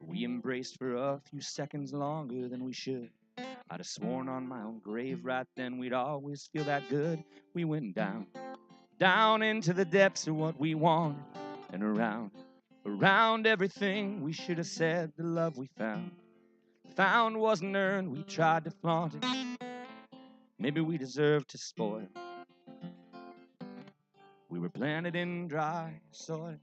Speaker 3: We embraced for a few seconds longer than we should. I'd have sworn on my own grave right then we'd always feel that good. We went down into the depths of what we wanted, and around everything we should have said. The love we found wasn't earned, we tried to flaunt it. Maybe we deserved to spoil. We were planted in dry soil.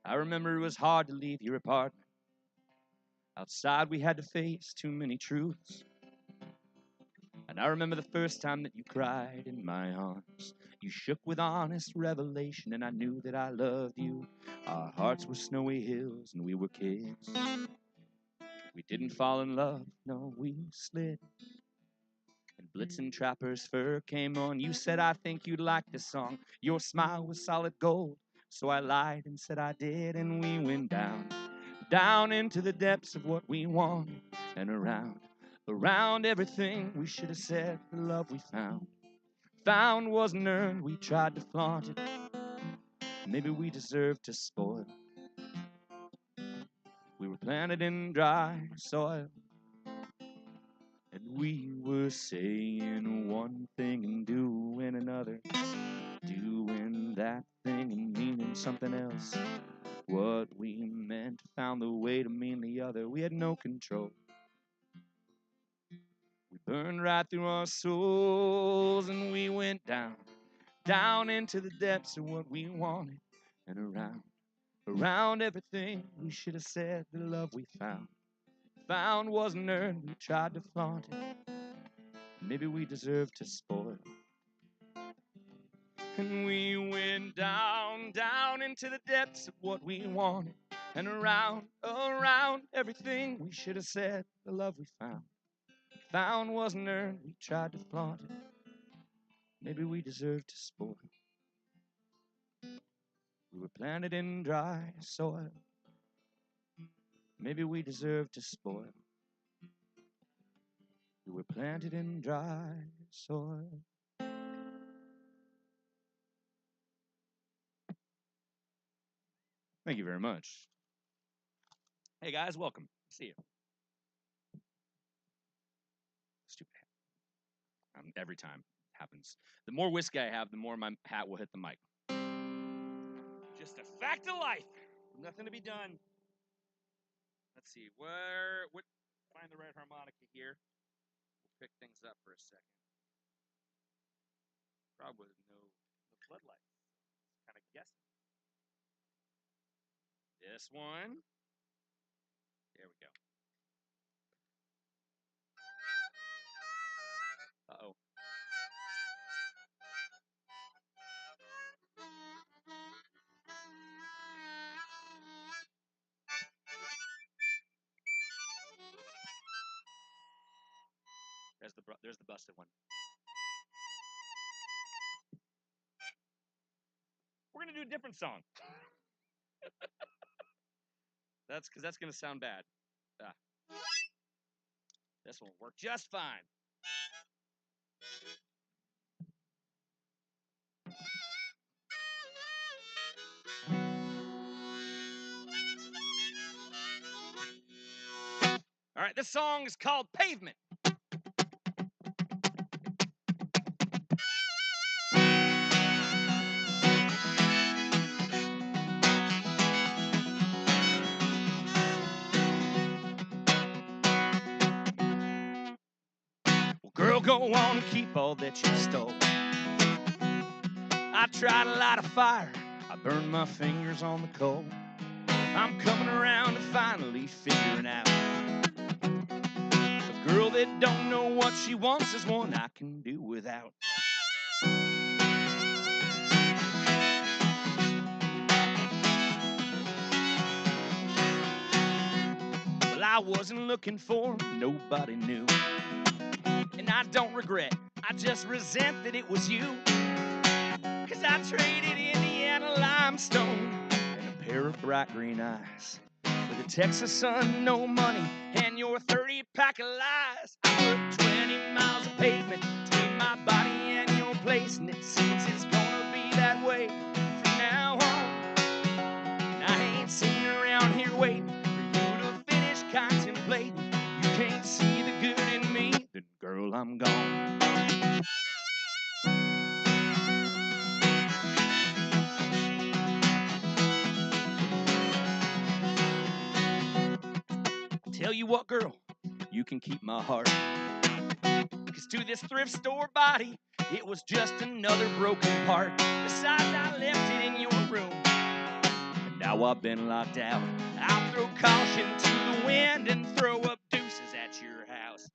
Speaker 3: I remember it was hard to leave your apartment. Outside we had to face too many truths. And I remember the first time that you cried in my arms. You shook with honest revelation, and I knew that I loved you. Our hearts were snowy hills and we were kids. We didn't fall in love, no, we slid. And Blitzen Trapper's fur came on. You said, I think you'd like this song. Your smile was solid gold. So I lied and said I did, and we went down into the depths of what we wanted, and around everything we should have said. The love we found wasn't earned. We tried to flaunt it. Maybe we deserved to spoil. We were planted in dry soil, and we were saying one thing and doing another, doing that thing and meaning something else. What we meant found the way to mean the other. We had no control. We burned right through our souls, and we went down into the depths of what we wanted, and around everything we should have said. The love we found wasn't earned. We tried to flaunt it. Maybe we deserved to spoil. And we went down into the depths of what we wanted, and around everything we should have said. The love we found wasn't earned. We tried to flaunt it. Maybe we deserved to spoil. We were planted in dry soil. Maybe we deserved to spoil. We were planted in dry soil. Thank you very much. Hey guys, welcome. See you. Stupid hat. Every time it happens. The more whiskey I have, the more my hat will hit the mic. Just a fact of life. Nothing to be done. Let's see. Find the right harmonica here. We'll pick things up for a second. Probably no floodlights. Kind of guessing. This one. There we go. Uh-oh. There's the busted one. We're gonna do a different song. That's because that's gonna sound bad. This will work just fine. All right, this song is called Pavement. Well, girl, go on and keep all that you stole. I tried to light a fire. I burned my fingers on the coal. I'm coming around to finally figuring out a girl that don't know what she wants is one I can do without. Well, I wasn't looking for nobody new, and I don't regret, I just resent that it was you. 'Cause I traded Indiana limestone and a pair of bright green eyes for the Texas sun, no money, and your 30-pack of lies. I put 20 miles of pavement between my body and your place, and it seems it's gonna be that way from now on. And I ain't sitting around here waiting for you to finish contemplating. You can't see the good in me, then girl, I'm gone. Tell you what, girl, you can keep my heart. 'Cause to this thrift store body, it was just another broken part. Besides, I left it in your room, and now I've been locked out. I'll throw caution to the wind and throw up deuces at your house.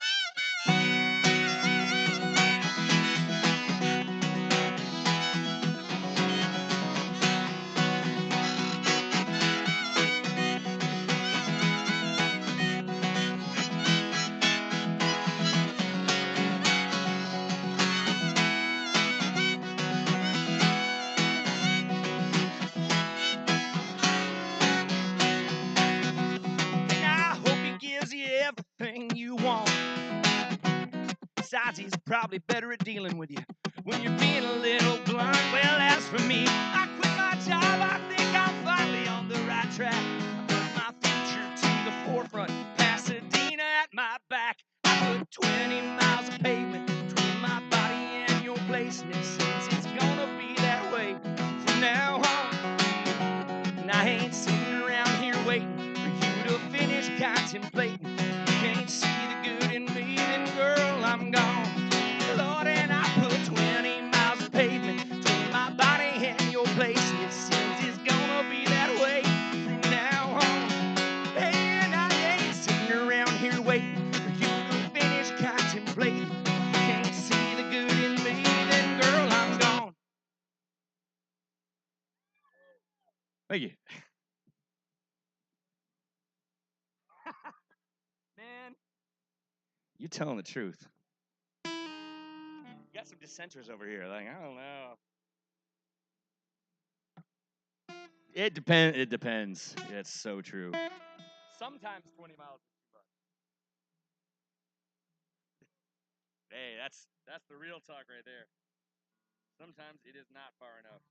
Speaker 3: signs he's probably better at dealing with you when you're being a little blunt. Well, as for me, I quit my job. I think I'm finally on the right track. I put my future to the forefront, Pasadena at my back. I put 20 miles of pavement between my body and your place, and it seems it's gonna be that way from now on. And I ain't sitting around here waiting for you to finish contemplating. You can't see the good in me, then girl, I'm gone. Lord, and I put 20 miles of pavement between my body and your place, and it seems it's gonna be that way from now on. And I ain't sitting around here waiting for you to finish contemplating. You can't see the good in me, then girl, I'm gone. Thank you. Man, you're telling the truth. You got some dissenters over here. Like, I don't know. It depends. It's so true. Sometimes 20 miles is too much. Hey, that's the real talk right there. Sometimes it is not far enough.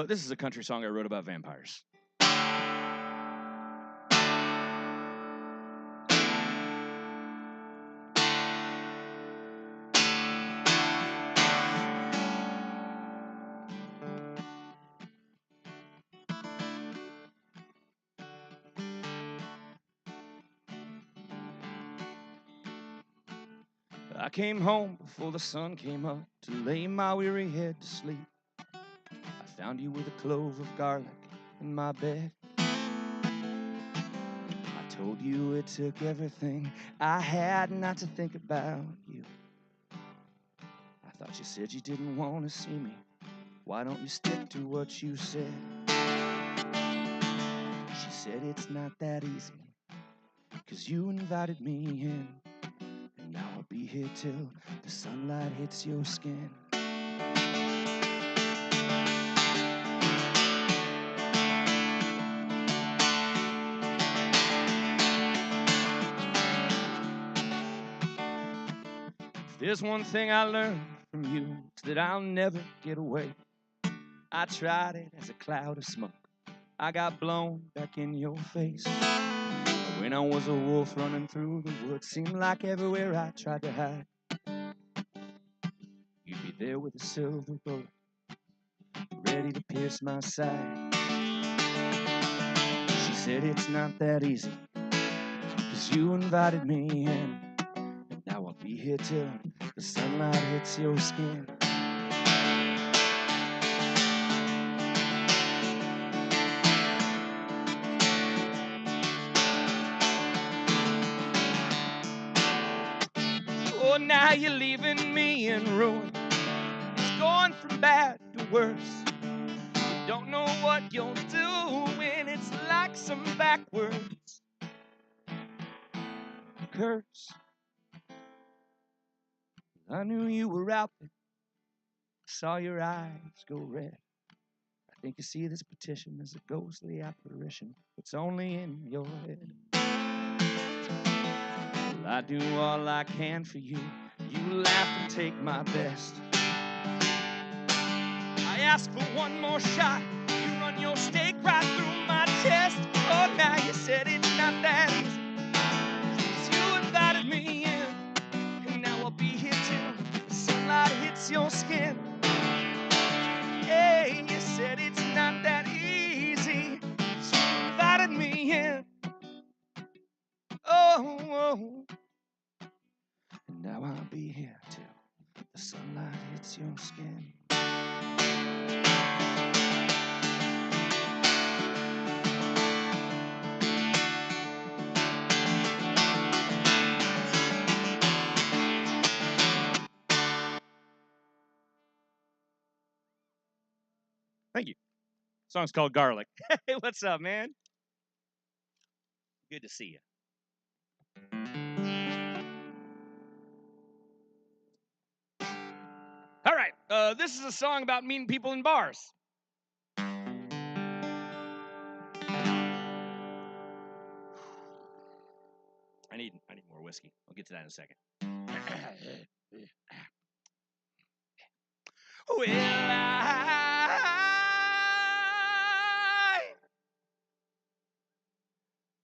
Speaker 3: This is a country song I wrote about vampires. I came home before the sun came up to lay my weary head to sleep. I found you with a clove of garlic in my bed. I told you it took everything I had not to think about you. I thought you said you didn't want to see me. Why don't you stick to what you said? She said it's not that easy, 'cause you invited me in, and now I'll be here till the sunlight hits your skin. If there's one thing I learned from you, it's that I'll never get away. I tried it as a cloud of smoke. I got blown back in your face. When I was a wolf running through the woods, seemed like everywhere I tried to hide, you'd be there with a silver bullet, ready to pierce my side. She said it's not that easy, 'cause you invited me in, and now I'll be here till the sunlight hits your skin. Oh, now you're leaving me in ruin. It's going from bad to worse. You don't know what you're doing. It's like some backwards curse. I knew you were out there. Saw your eyes go red. I think you see this petition as a ghostly apparition. It's only in your head. Well, I do all I can for you. You laugh and take my best. I ask for one more shot. You run your stake right through my chest. Oh, now you said it's not that easy, 'cause you invited me in, and now I'll be here till the sunlight hits your skin. Hey, you said it's not that easy, 'cause you invited me in. Oh, and now I'll be here till the sunlight hits your skin. Thank you. The song's called Garlic. Hey, what's up, man? Good to see you. This is a song about meeting people in bars. I need more whiskey. I'll get to that in a second.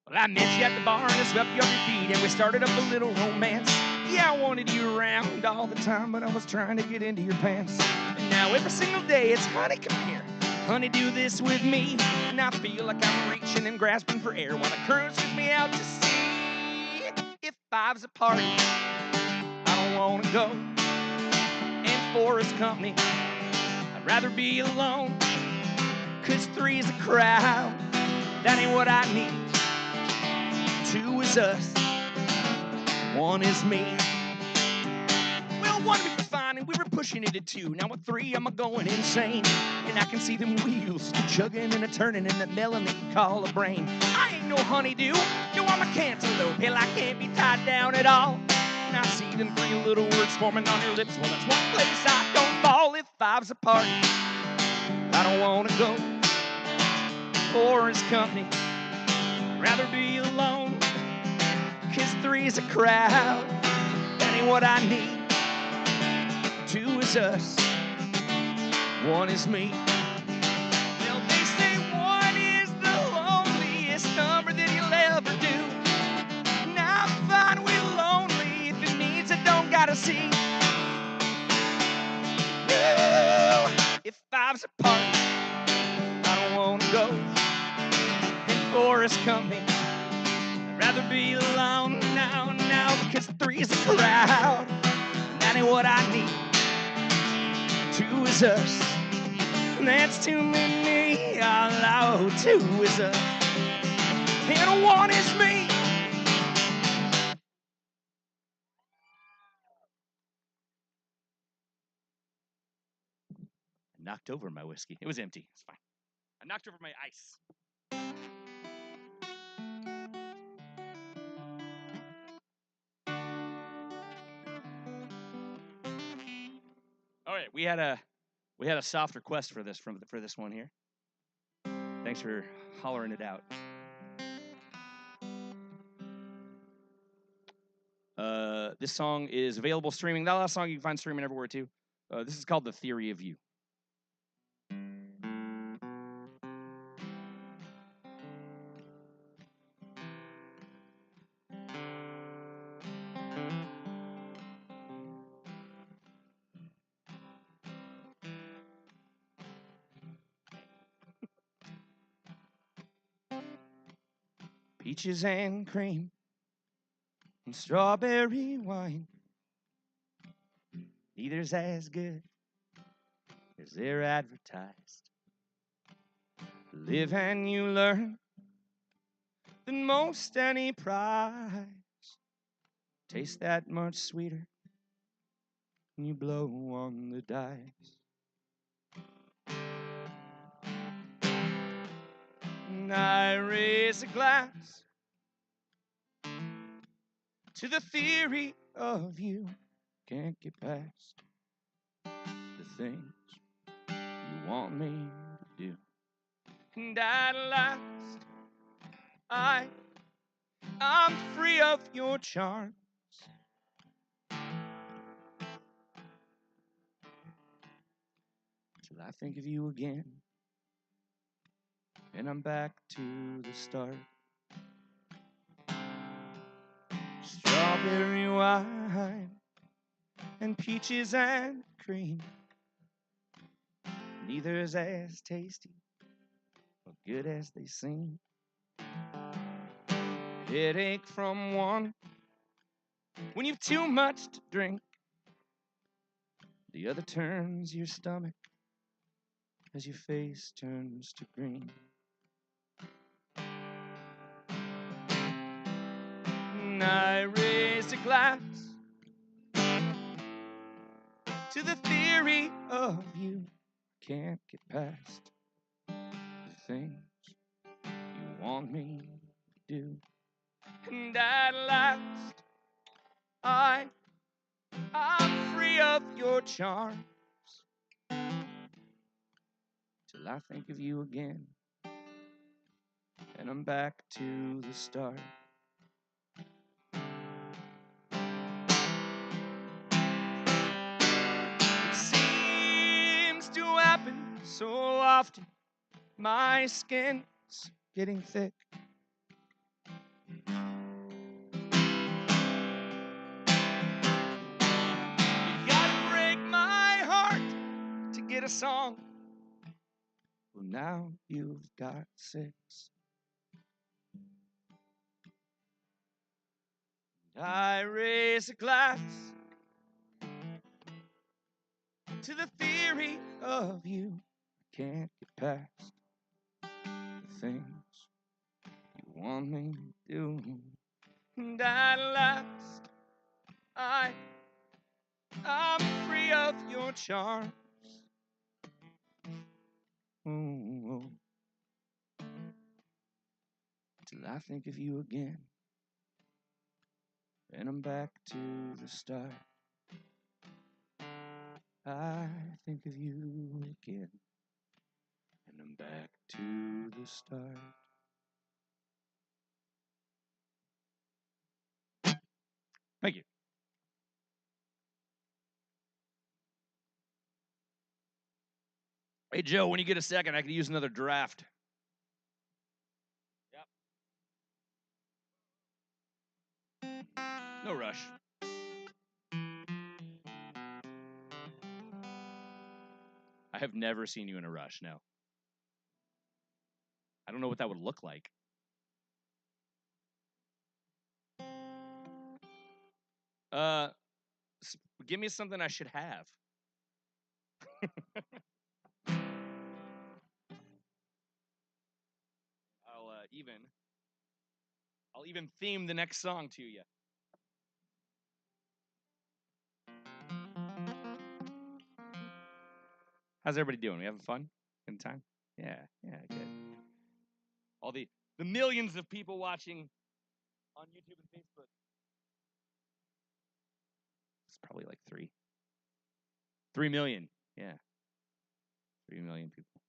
Speaker 3: Well, I met you at the bar and I swept you off your feet and we started up a little romance. Yeah, I wanted you around all the time, but I was trying to get into your pants. And now every single day it's, honey, come here. Honey, do this with me. And I feel like I'm reaching and grasping for air while the current sends me out to sea. If five's a party, I don't want to go. And four is company, I'd rather be alone. 'Cause three's a crowd, that ain't what I need. Two is us, one is me. Well, one we were fine and we were pushing it at two. Now at three, I'm going insane. And I can see them wheels chugging and a-turning in that melon that you call a brain. I ain't no honeydew, no, I'm a cantaloupe. Hell, I can't be tied down at all. And I see them three little words forming on your lips. Well, that's one place I don't fall. If five's a party, I don't want to go. Four is company, I'd rather be alone. 'Cause three's a crowd, that ain't what I need. Two is us, one is me. Well, they say one is the loneliest number that you'll ever do. Now I'm fine with lonely if it means I don't gotta see. No, if five's a party, I don't wanna go. And four is company, I'd rather be alone now, because three's a crowd, and that ain't what I need. Two is us, and that's too many. Oh, two is us, and one is me. I knocked over my whiskey. It was empty. It's fine. I knocked over my ice. All right, we had a soft request for this for this one here. Thanks for hollering it out. This song is available streaming. That last song you can find streaming everywhere too. This is called "The Theory of You." Peaches and cream and strawberry wine. Neither's as good as they're advertised. Live and you learn than most any prize. Taste that much sweeter when you blow on the dice. And I raise a glass to the theory of you. Can't get past the things you want me to do. And at last, I'm free of your charms. Till I think of you again, and I'm back to the start. Strawberry wine and peaches and cream. Neither is as tasty or good as they seem. Headache from one when you've too much to drink. The other turns your stomach as your face turns to green. And I raise a glass to the theory of you. Can't get past the things you want me to do. And at last, I'm free of your charms. till I think of you again, and I'm back to the start. It seems to happen so often, my skin's getting thick. You gotta break my heart to get a song. Well, now you've got 6. I raise a glass to the theory of you. I can't get past the things you want me to do. And at last, I'm free of your charms. Oh, till I think of you again, and I'm back to the start. I think of you again, and I'm back to the start. Thank you. Hey, Joe, when you get a second, I could use another draft. Yep. No rush. I have never seen you in a rush, no. I don't know what that would look like. Give me something I should have. I'll even theme the next song to you. How's everybody doing? We having fun? Good time? Yeah, good. All the millions of people watching on YouTube and Facebook. It's probably like 3 million. Yeah. 3 million people.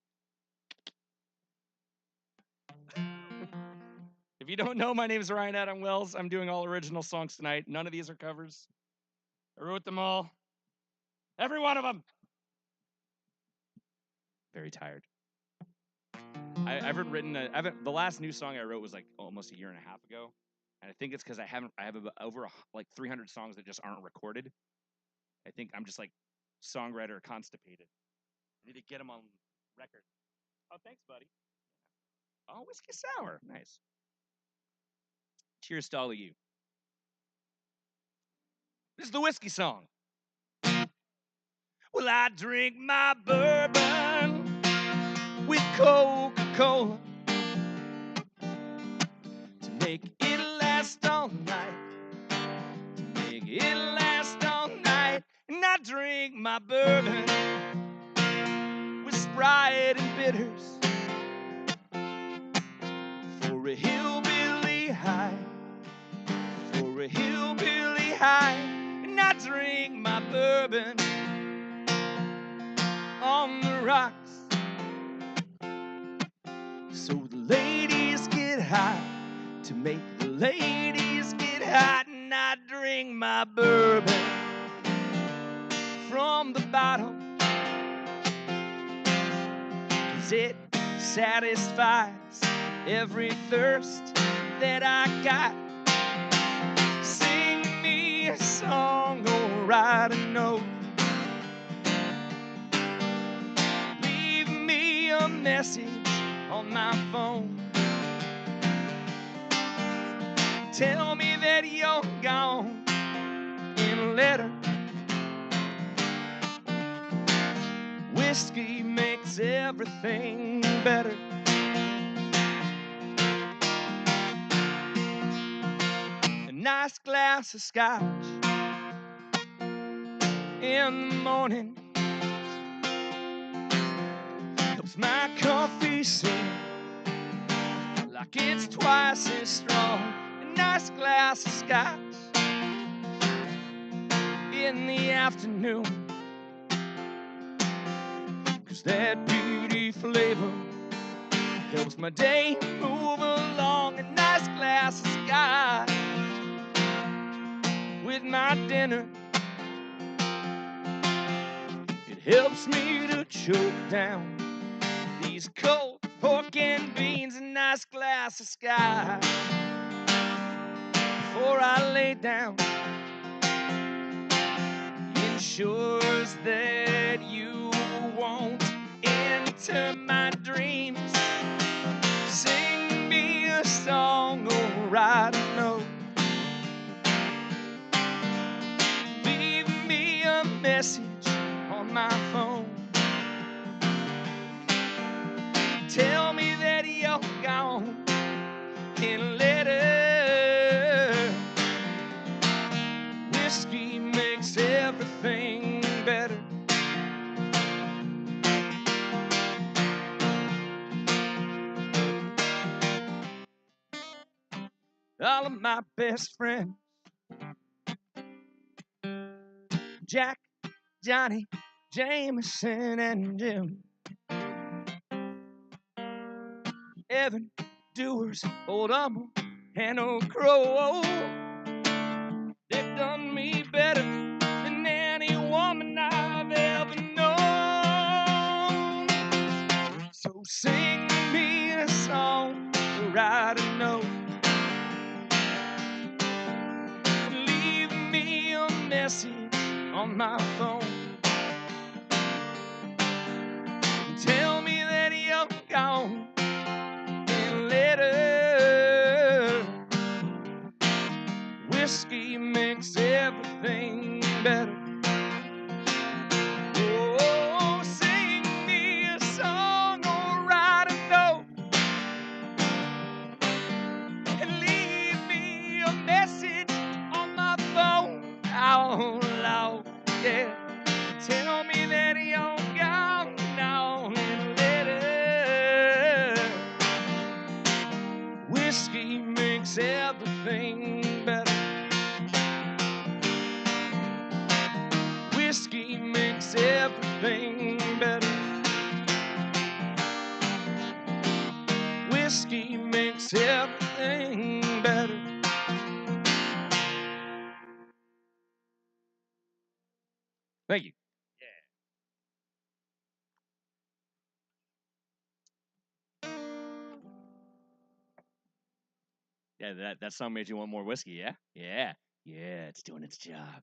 Speaker 3: If you don't know, my name is Ryan Adam Wells. I'm doing all original songs tonight. None of these are covers. I wrote them all. Every one of them. Very tired. The last new song I wrote was like almost a year and a half ago. And I think it's because I have over like 300 songs that just aren't recorded. I think I'm just like songwriter constipated. I need to get them on record. Oh, thanks, buddy. Oh, whiskey sour. Nice. Cheers to all of you. This is the whiskey song. Well, I drink my bourbon with Coca-Cola to make it last all night. To make it last all night. And I drink my bourbon with Sprite and bitters for a hillbilly high. For a hillbilly high. And I drink my bourbon on the rocks, so the ladies get high, to make the ladies get hot. And I drink my bourbon from the bottle, 'cause it satisfies every thirst that I got. Sing me a song or write a note, leave me a message on my phone, tell me that you're gone in a letter. Whiskey makes everything better. A nice glass of scotch in the morning helps my coffee sing like it's twice as strong. A nice glass of scotch in the afternoon, 'cause that beauty sugary flavor helps my day move along. A nice glass of scotch with my dinner, it helps me to choke down these cold pork and beans. A nice glass of scotch before I lay down ensures that you won't enter my dreams. Sing me a song or write a note. Leave me a message on my phone. Tell me that you're gone in a letter. Whiskey makes everything better. All of my best friends, Jack, Johnny, Jameson, and Jim, Evan, Doers, Old Humble, and Old Crow, they've done me better than any woman I've ever known. So sing me a song, write a note, leave me a message on my phone. Tell me that you're gone in a letter. Whiskey makes everything better. Oh, sing me a song or write a note and leave me a message on my phone. Oh, Lord, yeah. Tell me that you're gone now in a letter. Whiskey makes everything better. Whiskey makes everything better. Whiskey makes everything better. Thank you. Yeah, that song made you want more whiskey, yeah? Yeah, it's doing its job.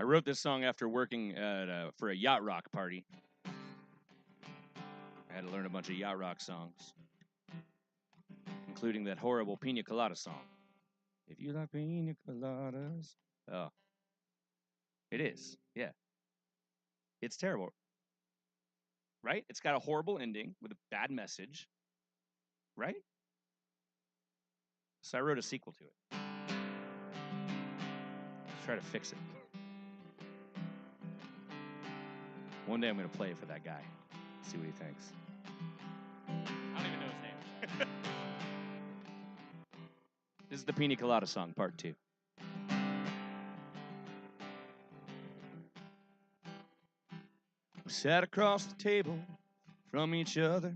Speaker 3: I wrote this song after working at for a yacht rock party. I had to learn a bunch of yacht rock songs, including that horrible Pina Colada song. If you like pina coladas. Oh. It is, yeah. It's terrible. Right? It's got a horrible ending with a bad message. Right? So I wrote a sequel to it. Let's try to fix it. One day I'm going to play it for that guy. See what he thinks. I don't even know his name. This is the Pina Colada song, part 2. We sat across the table from each other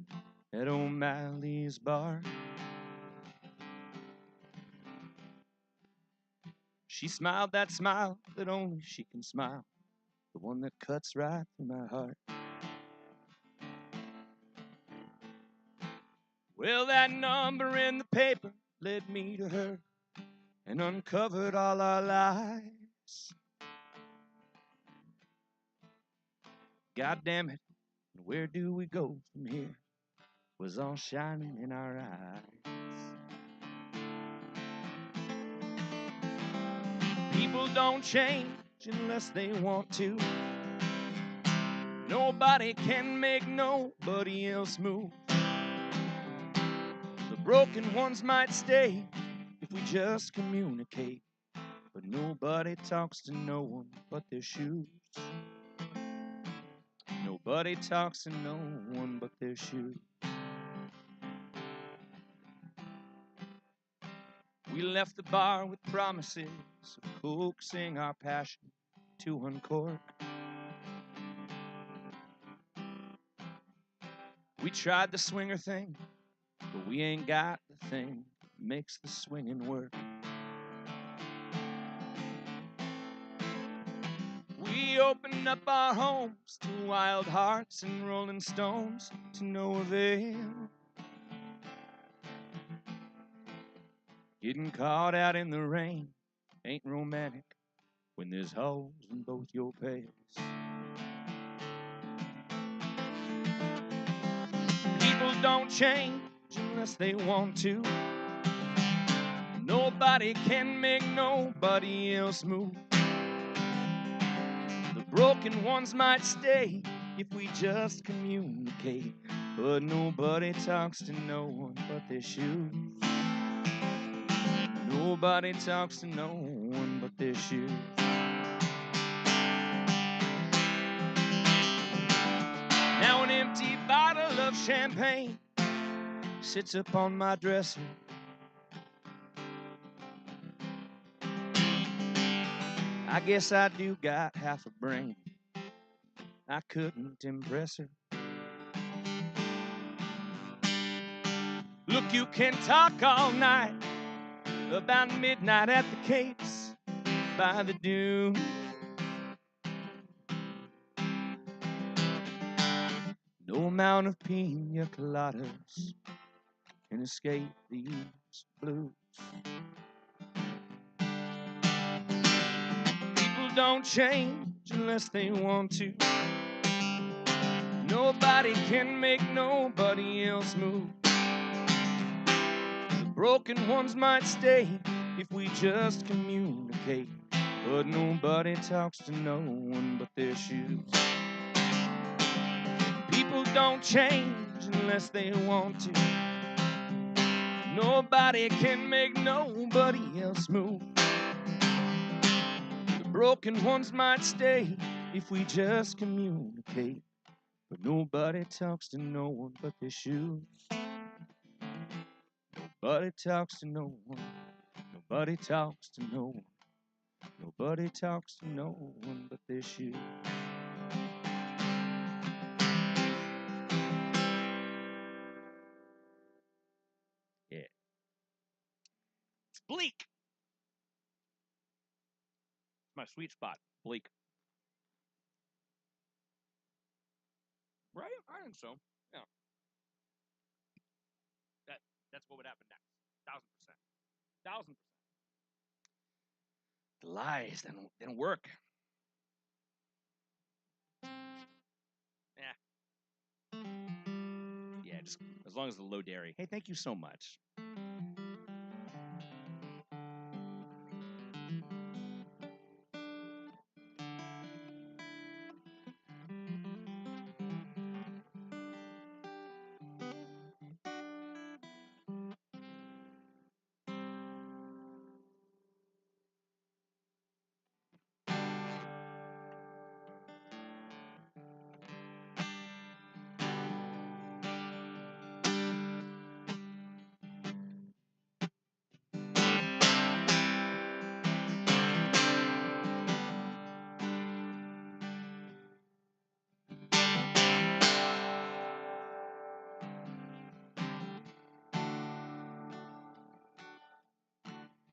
Speaker 3: at O'Malley's bar. She smiled that smile that only she can smile, the one that cuts right through my heart. Well, that number in the paper led me to her and uncovered all our lies. God damn it, where do we go from here? Was all shining in our eyes. People don't change unless they want to. Nobody can make nobody else move. The broken ones might stay if we just communicate. but nobody talks to no one but their shoes. Nobody talks to no one but their shoes. We left the bar with promises of coaxing our passion to uncork. We tried the swinger thing, but we ain't got the thing that makes the swinging work. We opened up our homes to wild hearts and rolling stones to no avail. Getting caught out in the rain ain't romantic when there's holes in both your pails. People don't change unless they want to. Nobody can make nobody else move. The broken ones might stay if we just communicate, but nobody talks to no one but their shoes. Nobody talks to no one but their shoes. Now an empty bottle of champagne sits upon my dresser. I guess I do got half a brain. I couldn't impress her. Look, you can talk all night about midnight at the Capes by the dunes. No amount of pina coladas can escape these blues. People don't change unless they want to. Nobody can make nobody else move. The broken ones might stay if we just communicate, but nobody talks to no one but their shoes. People don't change unless they want to. Nobody can make nobody else move. The broken ones might stay if we just communicate, but nobody talks to no one but their shoes. Nobody talks to no one. Nobody talks to no one. Nobody talks to no one but their shoes. Yeah. It's bleak. It's my sweet spot. Bleak. Right? I think so. Yeah. That's what would happen next. 1000%. 1000%. The lies, they don't work. Yeah. Yeah, just as long as the low dairy. Hey, thank you so much.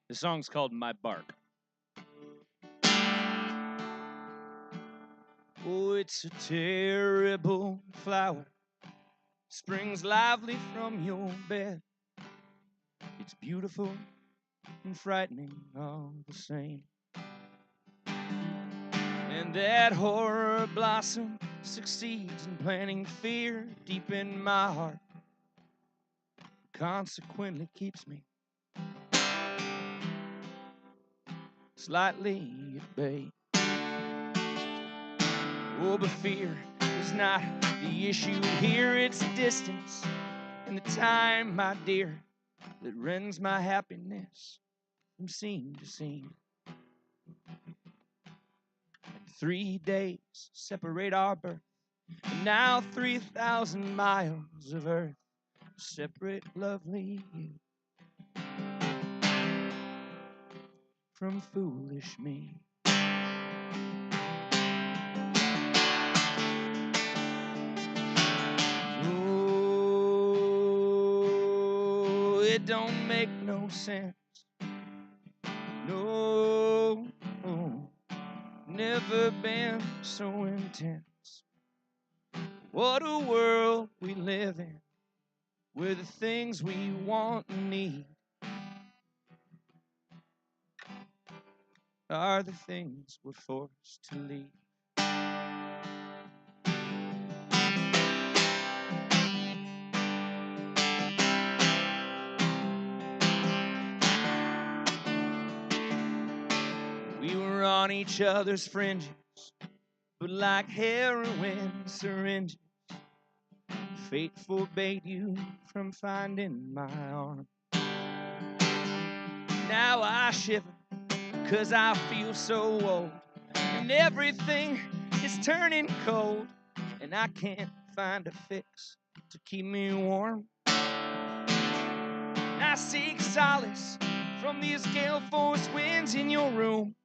Speaker 3: The song's called My Bark. Oh, it's a terrible flower, springs lively from your bed. It's beautiful and frightening all the same. And that horror blossom succeeds in planting fear deep in my heart. Consequently keeps me slightly at bay. Oh, but fear is not the issue here. It's distance and the time, my dear, that rends my happiness from scene to scene. And 3 days separate our birth. And now 3,000 miles of earth separate lovely you from foolish me. Oh, it don't make no sense. No, never been so intense. What a world we live in, where the things we want and need are the things we're forced to leave. We were on each other's fringes, but like heroin syringes, fate forbade you from finding my arm. Now I shiver, 'cause I feel so old, and everything is turning cold, and I can't find a fix to keep me warm. I seek solace from these gale force winds in your room,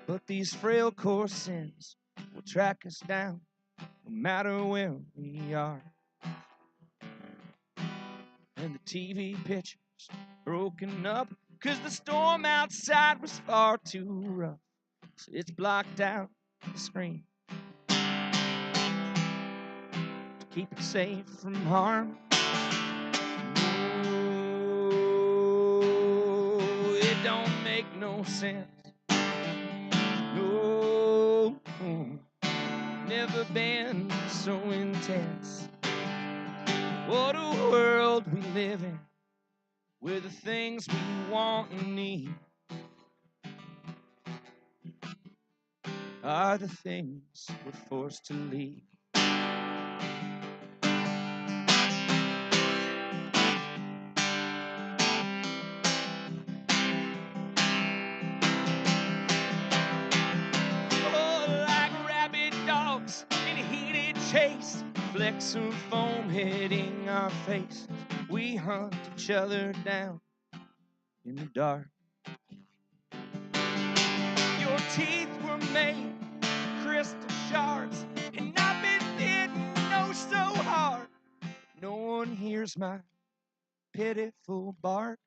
Speaker 3: but these frail core sins will track us down no matter where we are. And the TV pictures broken up 'cause the storm outside was far too rough, so it's blocked out the screen to keep it safe from harm. Oh, it don't make no sense. No, never been so intense. What a world we live in, where the things we want and need are the things we're forced to leave. Oh, like rabid dogs in a heated chase, flecks of foam hitting our faces, we hunt each other down in the dark. Your teeth were made of crystal shards, and I've been bitten oh so hard. No one hears my pitiful bark.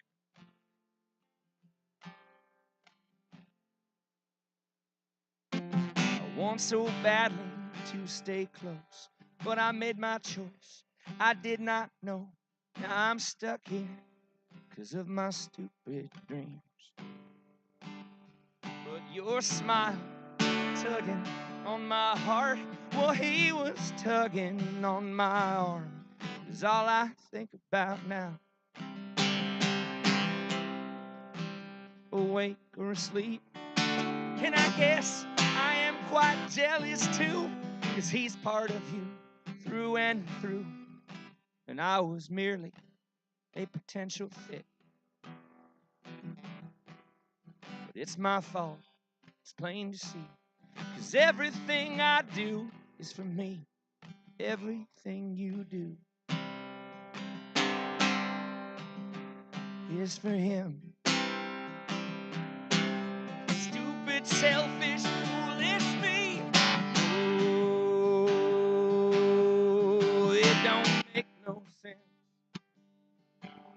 Speaker 3: I want so badly to stay close, but I made my choice. I did not know. Now I'm stuck here 'cause of my stupid dreams. But your smile tugging on my heart, well, he was tugging on my arm, is all I think about now. Awake or asleep, and I guess I am quite jealous too, 'cause he's part of you through and through, and I was merely a potential fit. But it's my fault, it's plain to see, 'cause everything I do is for me. Everything you do is for him. Stupid, selfish, foolish me. Oh, it don't make no sense.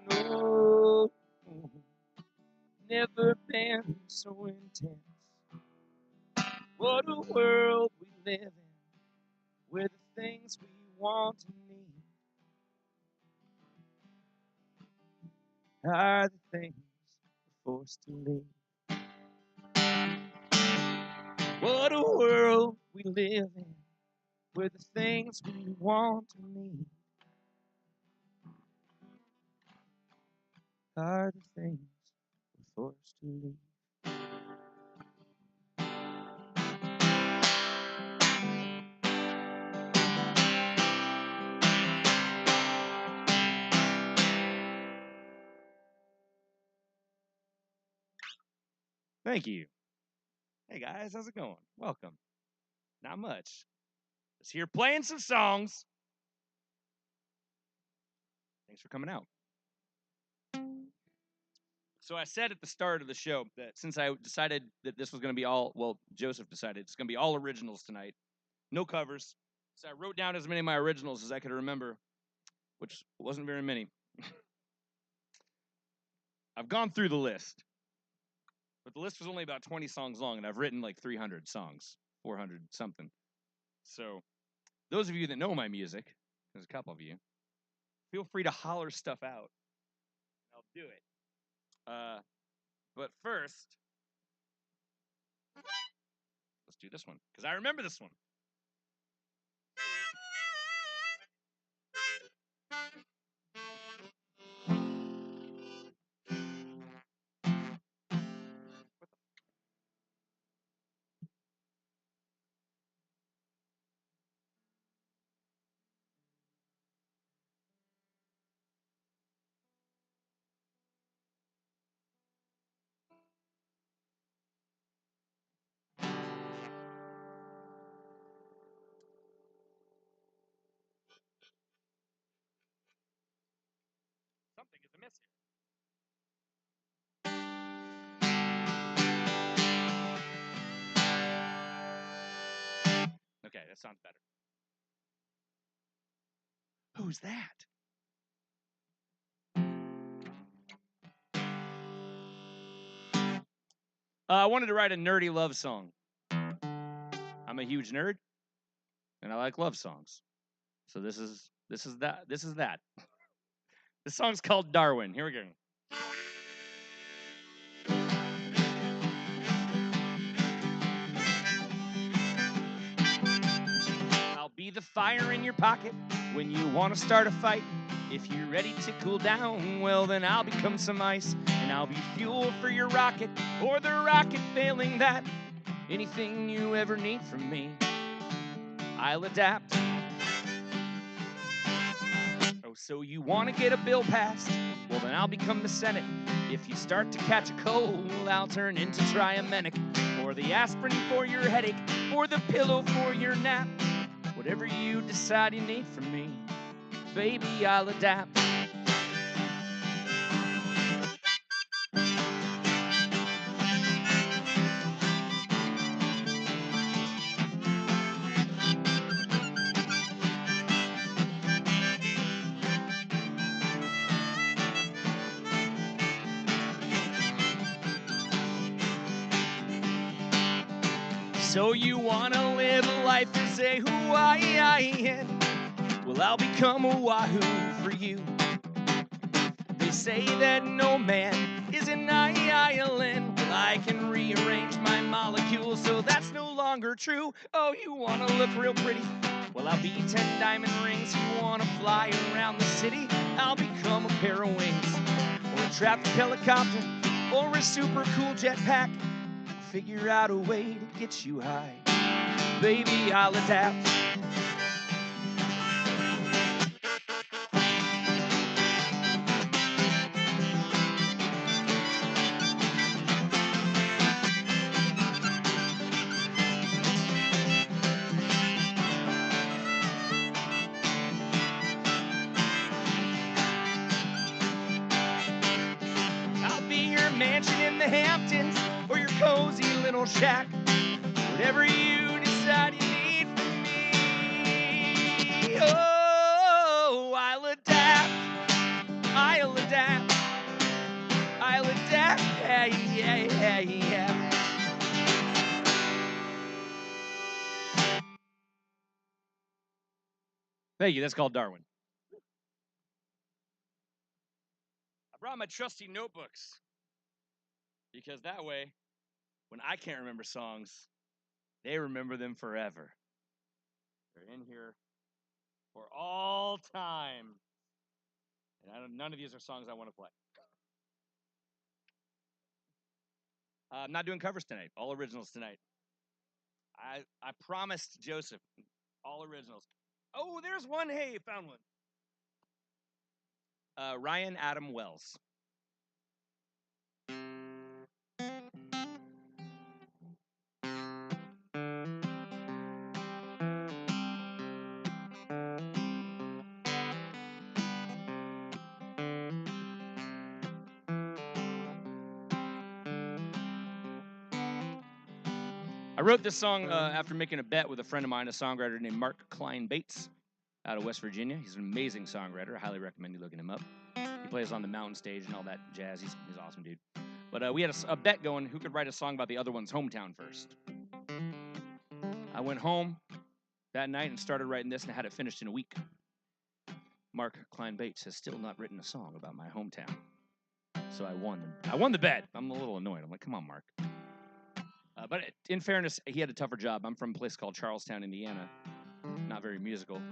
Speaker 3: No, never been so intense. What a world we live in, where the things we want and need are the things we're forced to leave. What a world we live in, where the things we want and need are the things we're forced to leave. Thank you. Hey guys, how's it going? Welcome. Not much. Just here playing some songs. Thanks for coming out. So I said at the start of the show that since I decided that this was going to be Joseph decided it's going to be all originals tonight, no covers. So I wrote down as many of my originals as I could remember, which wasn't very many. I've gone through the list, but the list was only about 20 songs long, and I've written like 300 songs, 400 something. So those of you that know my music, there's a couple of you, feel free to holler stuff out. I'll do it. But first, let's do this one, because I remember this one. Something is amiss here. Okay, that sounds better. Who's that? I wanted to write a nerdy love song. I'm a huge nerd, and I like love songs. So this is that. This song's called Darwin. Here we go. I'll be the fire in your pocket when you want to start a fight. If you're ready to cool down, well then I'll become some ice, and I'll be fuel for your rocket, or the rocket failing that. Anything you ever need from me, I'll adapt. Oh, so you want to get a bill passed? Well, then I'll become the Senate. If you start to catch a cold, I'll turn into Triamenic, or the aspirin for your headache, or the pillow for your nap. Whatever you decide you need from me, baby, I'll adapt. So you wanna live a life and say Hawaiian? Well, I'll become a wahoo for you. They say that no man is an island. Well, I can rearrange my molecules so that's no longer true. Oh, you wanna look real pretty? Well, I'll be 10 diamond rings. You wanna fly around the city? I'll become a pair of wings, or a traffic helicopter, or a super cool jetpack. Figure out a way to get you high, baby, I'll adapt. I'll be your mansion in the Hamptons, or your cozy little shack. Whatever you decide you need from me. Oh, I'll adapt. I'll adapt. I'll adapt. Yeah, yeah, yeah. Thank you. That's called Darwin. I brought my trusty notebooks because that way, when I can't remember songs, they remember them forever. They're in here for all time. And none of these are songs I want to play. I'm not doing covers tonight. All originals tonight. I promised Joseph all originals. Oh, there's one. Hey, found one. Ryan Adam Wells. I wrote this song after making a bet with a friend of mine, a songwriter named Mark Klein Bates out of West Virginia. He's an amazing songwriter. I highly recommend you looking him up. He plays on the mountain stage and all that jazz. He's an awesome dude. But we had a bet going who could write a song about the other one's hometown first. I went home that night and started writing this and had it finished in a week. Mark Klein Bates has still not written a song about my hometown. So I won the bet. I'm a little annoyed. I'm like, come on, Mark. But in fairness, he had a tougher job. I'm from a place called Charlestown, Indiana. Not very musical.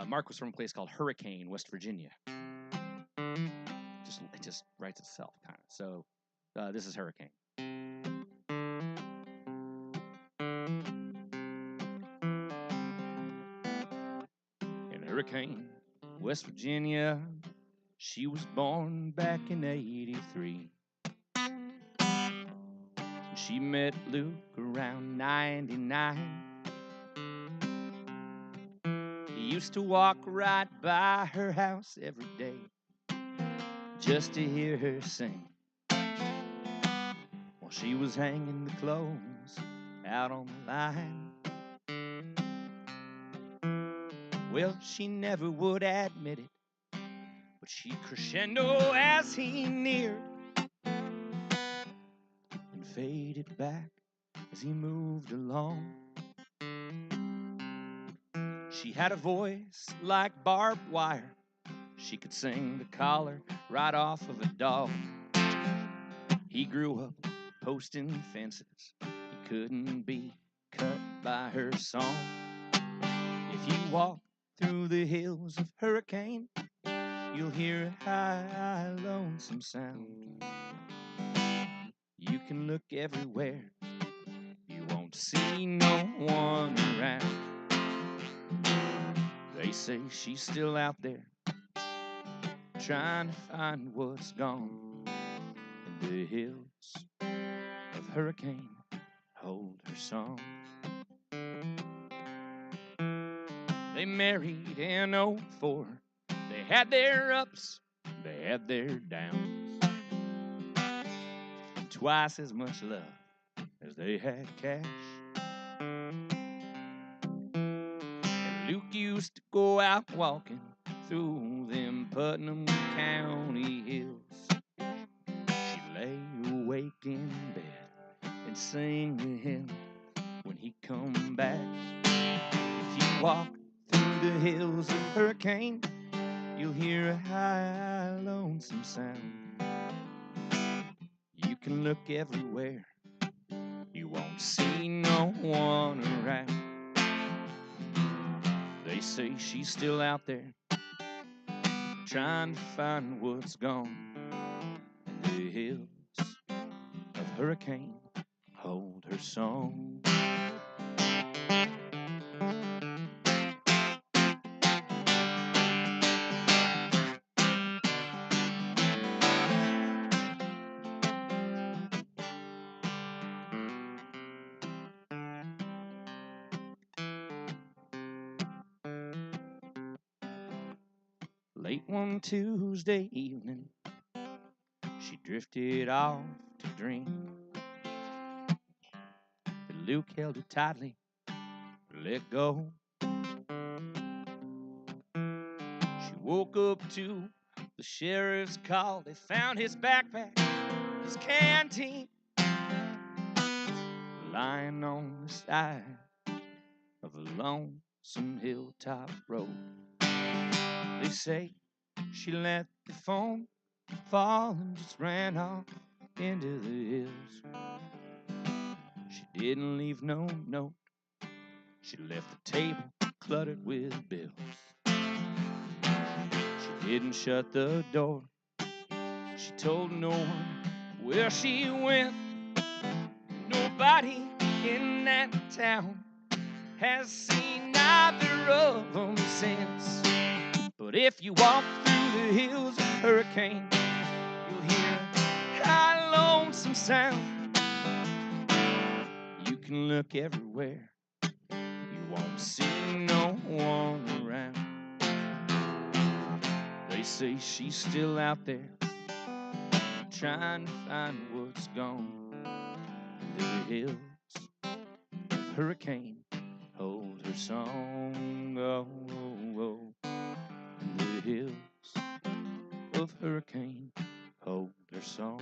Speaker 3: Mark was from a place called Hurricane, West Virginia. It just writes itself, kind of. So this is Hurricane. In Hurricane, West Virginia, she was born back in '83. She met Luke around '99. He used to walk right by her house every day just to hear her sing while she was hanging the clothes out on the line. Well, she never would admit it, but she crescendo as he neared and faded back as he moved along. She had a voice like barbed wire. She could sing the collar right off of a dog. He grew up posting fences. He couldn't be cut by her song. If you walk through the hills of Hurricane, you'll hear a high, lonesome sound. You can look everywhere. You won't see no one around. They say she's still out there trying to find what's gone. And the hills of Hurricane hold her song. They married in '04. They had their ups, they had their downs. And twice as much love as they had cash. Luke used to go out walking through them Putnam County hills. She lay awake in bed and sing to him when he come back. If you walk through the hills of Hurricane, you'll hear a high, lonesome sound. You can look everywhere. You won't see no one around. They say she's still out there trying to find what's gone. And the hills of Hurricane hold her song. Late one Tuesday evening, she drifted off to dream. But Luke held her tightly, let go. She woke up to the sheriff's call. They found his backpack, his canteen, lying on the side of a lonesome hilltop road. They say she let the phone fall and just ran off into the hills. She didn't leave no note. She left the table cluttered with bills. She didn't shut the door. She told no one where she went. Nobody in that town has seen either of them since. But if you walk through the hills of Hurricane, you'll hear a high, lonesome sound. You can look everywhere. You won't see no one around. They say she's still out there trying to find what's gone. The hills hurricane hold her song. Oh, oh, oh. And the hills of hurricane hold her song.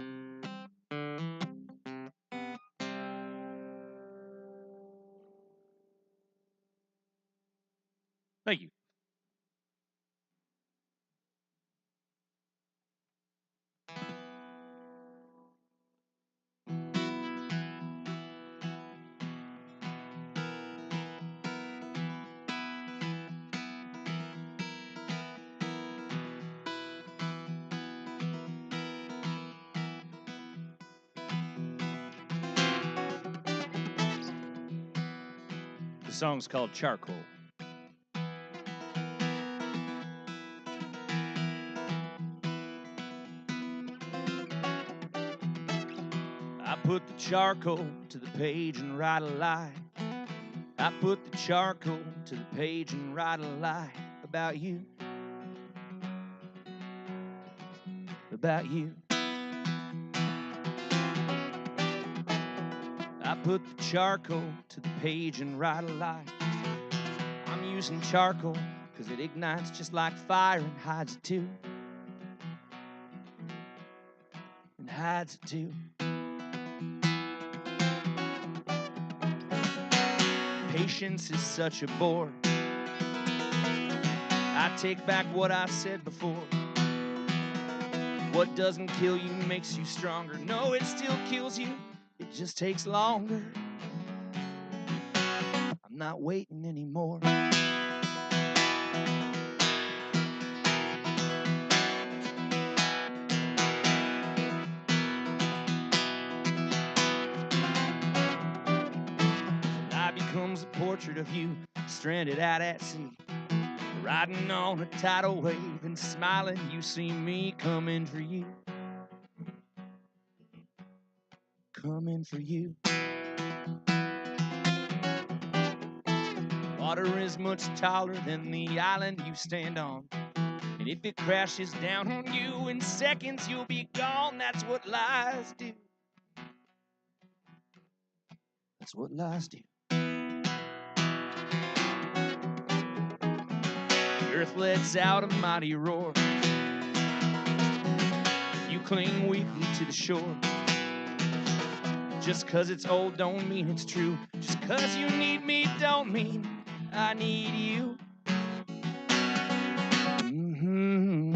Speaker 3: Thank you. The song's called Charcoal. I put the charcoal to the page and write a lie. I put the charcoal to the page and write a lie about you. About you. I put the charcoal to the page and write a lie. I'm using charcoal because it ignites just like fire and hides it too. And hides it too. Patience is such a bore. I take back what I said before. What doesn't kill you makes you stronger. No, it still kills you. It just takes longer. I'm not waiting anymore. Life becomes a portrait of you, stranded out at sea, riding on a tidal wave and smiling. You see me coming for you. Coming for you. Water is much taller than the island you stand on. And if it crashes down on you in seconds, you'll be gone. That's what lies do. That's what lies do. The earth lets out a mighty roar. You cling weakly to the shore. Just 'cause it's old don't mean it's true. Just 'cause you need me don't mean I need you. Mm-hmm.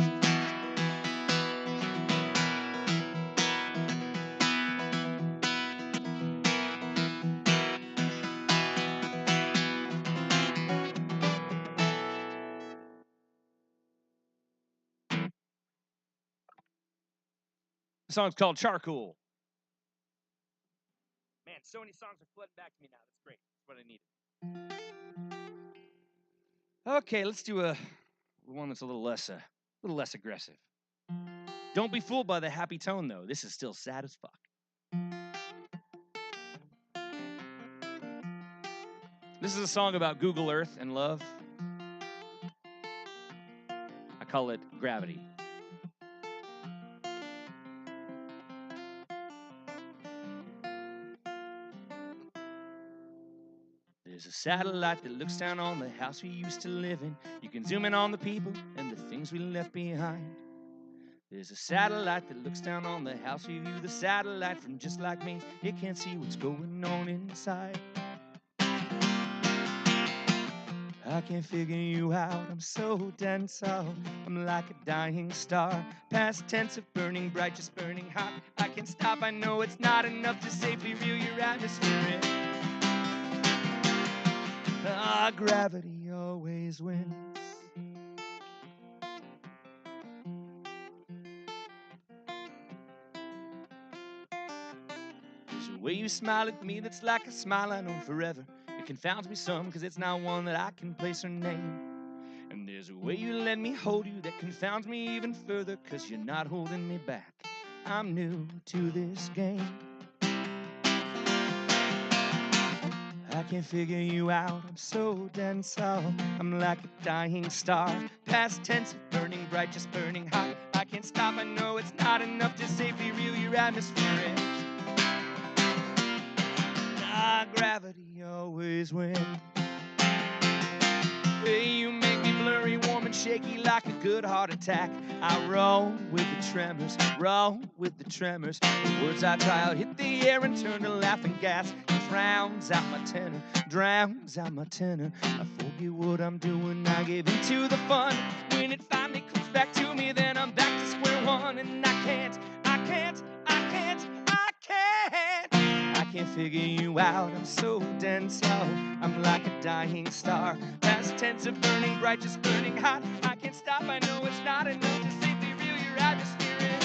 Speaker 3: The song's called Charcoal. Man, so many songs are flooding back to me now. That's great. That's what I needed. Okay, let's do one that's a little less aggressive. Don't be fooled by the happy tone, though. This is still sad as fuck. This is a song about Google Earth and love. I call it Gravity. There's a satellite that looks down on the house we used to live in. You can zoom in on the people and the things we left behind. There's a satellite that looks down on the house we view. The satellite from just like me, it can't see what's going on inside. I can't figure you out, I'm so dense out. I'm like a dying star, past tense of burning bright, just burning hot. I can't stop, I know it's not enough to safely reel your atmosphere in. Ah, gravity always wins. There's a way you smile at me that's like a smile I know forever. It confounds me some, cause it's not one that I can place or name. And there's a way you let me hold you that confounds me even further, cause you're not holding me back. I'm new to this game. I can't figure you out, I'm so dense out. I'm like a dying star, past tense of burning bright, just burning hot. I can't stop, I know it's not enough to safely reel your atmosphere in. Gravity always wins. Hey, you make me blurry, warm and shaky like a good heart attack. I roll with the tremors, roll with the tremors. The words I try out hit the air and turn to laughing gas. It drowns out my tenor, drowns out my tenor. I forget what I'm doing, I give into the fun. When it finally comes back to me, then I'm back to square one. And I can't figure you out. I'm so dense, oh, I'm like a dying star. Past tense of burning bright, just burning hot. I can't stop, I know it's not enough to safely reel your atmosphere in.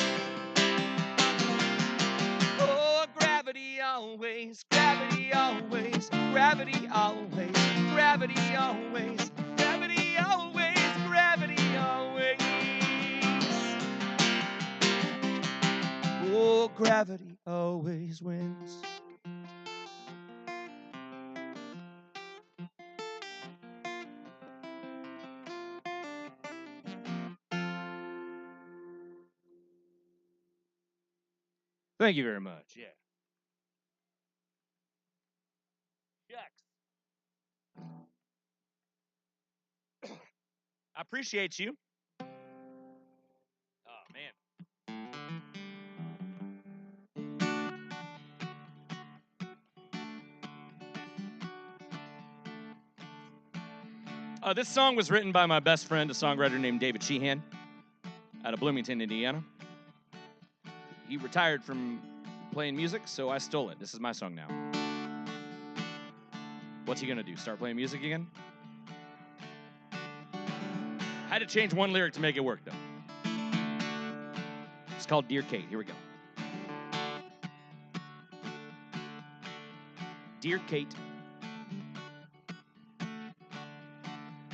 Speaker 3: Oh, gravity always, gravity always, gravity always, gravity always, gravity always, gravity always. Oh, gravity always wins. Thank you very much. Yeah. Shucks. I appreciate you. Oh, man. This song was written by my best friend, a songwriter named David Sheehan, out of Bloomington, Indiana. He retired from playing music, so I stole it. This is my song now. What's he gonna do? Start playing music again? I had to change one lyric to make it work, though. It's called Dear Kate. Here we go. Dear Kate,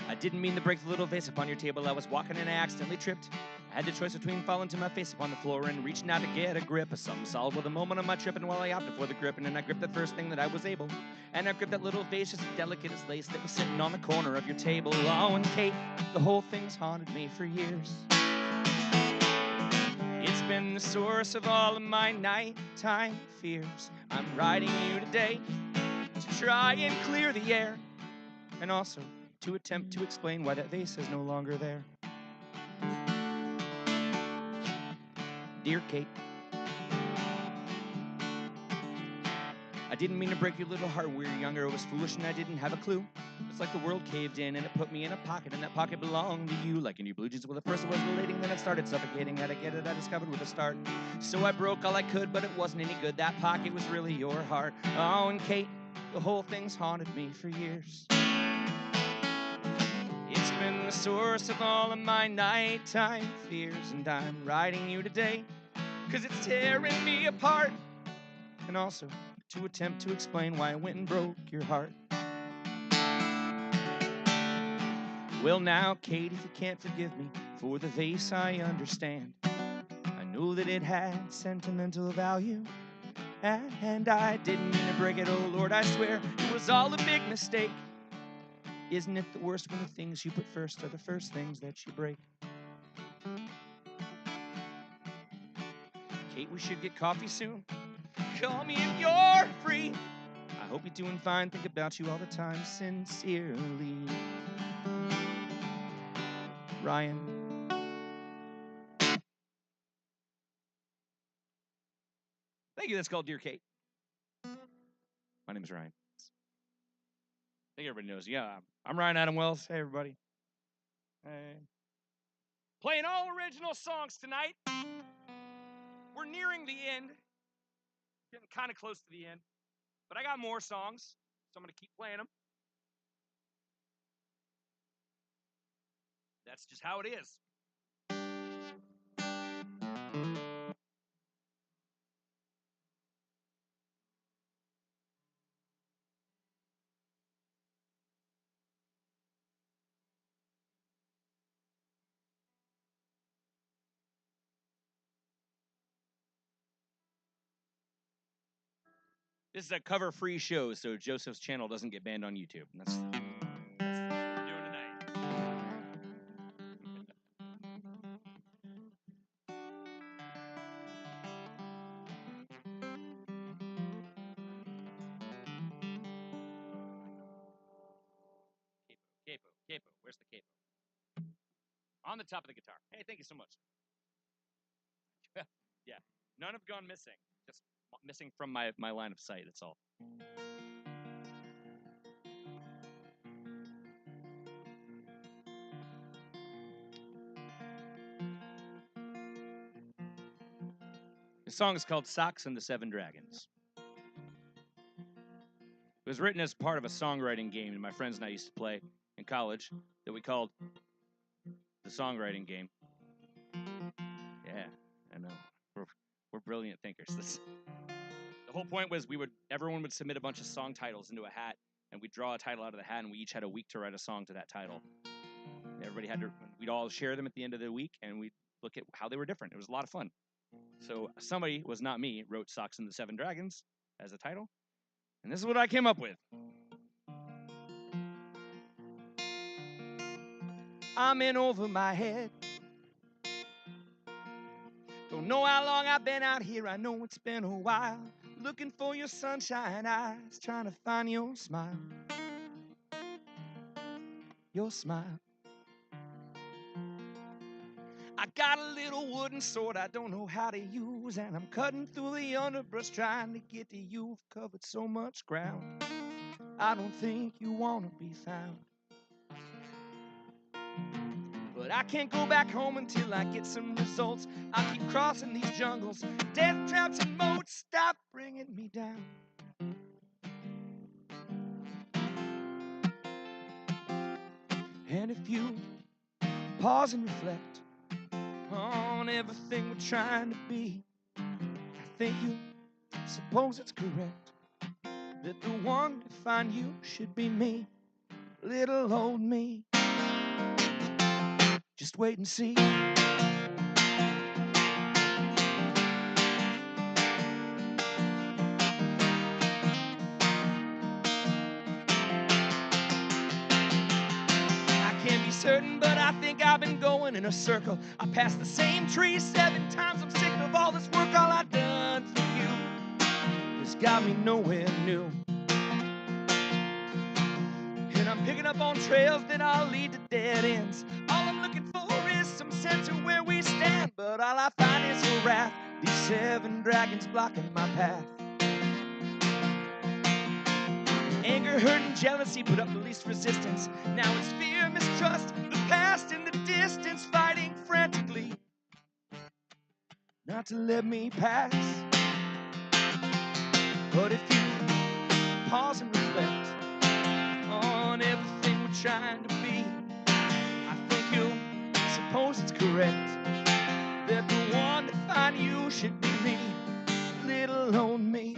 Speaker 3: I didn't mean to break the little vase upon your table. I was walking and I accidentally tripped. I had the choice between falling to my face upon the floor and reaching out to get a grip of something solid with a moment of my tripping while I opted for the grip. And then I gripped the first thing that I was able. And I gripped that little vase just as delicate as lace that was sitting on the corner of your table. Oh, and Kate, the whole thing's haunted me for years. It's been the source of all of my nighttime fears. I'm writing you today to try and clear the air. And also to attempt to explain why that vase is no longer there. Dear Kate, I didn't mean to break your little heart when we were younger. I was foolish and I didn't have a clue. It's like the world caved in and it put me in a pocket, and that pocket belonged to you. Like in your blue jeans, well, at first it was relating, then it started suffocating. Had to get it, I discovered with a start. So I broke all I could, but it wasn't any good. That pocket was really your heart. Oh, and Kate, the whole thing's haunted me for years. It's been the source of all of my nighttime fears, and I'm writing you today 'cause it's tearing me apart, and also to attempt to explain why I went and broke your heart. Well now, Kate, if you can't forgive me for the vase, I understand. I know that it had sentimental value, and I didn't mean to break it, oh Lord, I swear it was all a big mistake. Isn't it the worst when the things you put first are the first things that you break? Kate, we should get coffee soon. Call me if you're free. I hope you're doing fine. Think about you all the time. Sincerely, Ryan. Thank you. That's called Dear Kate. My name is Ryan. I think everybody knows. Yeah, I'm Ryan Adam Wells. Hey, everybody. Hey. Playing all original songs tonight. We're nearing the end. Getting kind of close to the end. But I got more songs, so I'm going to keep playing them. That's just how it is. This is a cover-free show, so Joseph's channel doesn't get banned on YouTube. That's what we're doing tonight. Where's the capo? On the top of the guitar. Hey, thank you so much. Yeah, none have gone missing. Just missing from my line of sight, that's all. The song is called Socks and the Seven Dragons. It was written as part of a songwriting game that my friends and I used to play in college that we called the songwriting game. Yeah, I know. We're brilliant thinkers. The whole point was everyone would submit a bunch of song titles into a hat, and we'd draw a title out of the hat, and we each had a week to write a song to that title. We'd all share them at the end of the week, and we'd look at how they were different. It was a lot of fun. So somebody, was not me, wrote Socks and the Seven Dragons as a title. And this is what I came up with. I'm in over my head. Don't know how long I've been out here. I know it's been a while. Looking for your sunshine eyes. Trying to find your smile. Your smile. I got a little wooden sword I don't know how to use, and I'm cutting through the underbrush trying to get to you. I've covered so much ground. I don't think you want to be found. But I can't go back home until I get some results. I keep crossing these jungles, death traps and moats. Stop bringing me down. And if you pause and reflect on everything we're trying to be, I think you suppose it's correct that the one to find you should be me, little old me. Just wait and see. I can't be certain, but I think I've been going in a circle. I passed the same tree 7 times. I'm sick of all this work. All I've done for you has got me nowhere new. And I'm picking up on trails that all lead to dead ends. All I'm looking for is some sense of where we stand, but all I find is your wrath. These 7 dragons blocking my path. Anger, hurt, and jealousy put up the least resistance. Now it's fear, mistrust, the past and the distance, fighting frantically not to let me pass. But if you pause and reflect on everything we're trying to be, I think you'll suppose it's correct that the one to find you should be me, little old me.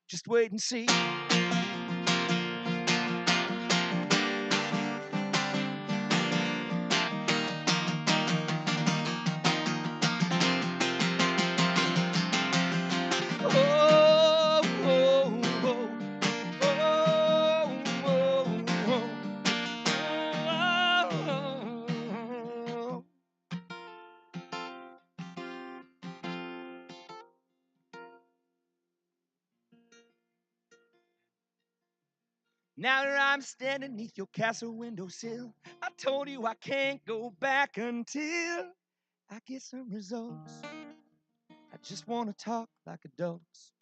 Speaker 3: Just wait and see. Now that I'm standing neath your castle windowsill, I told you I can't go back until I get some results. I just want to talk like adults.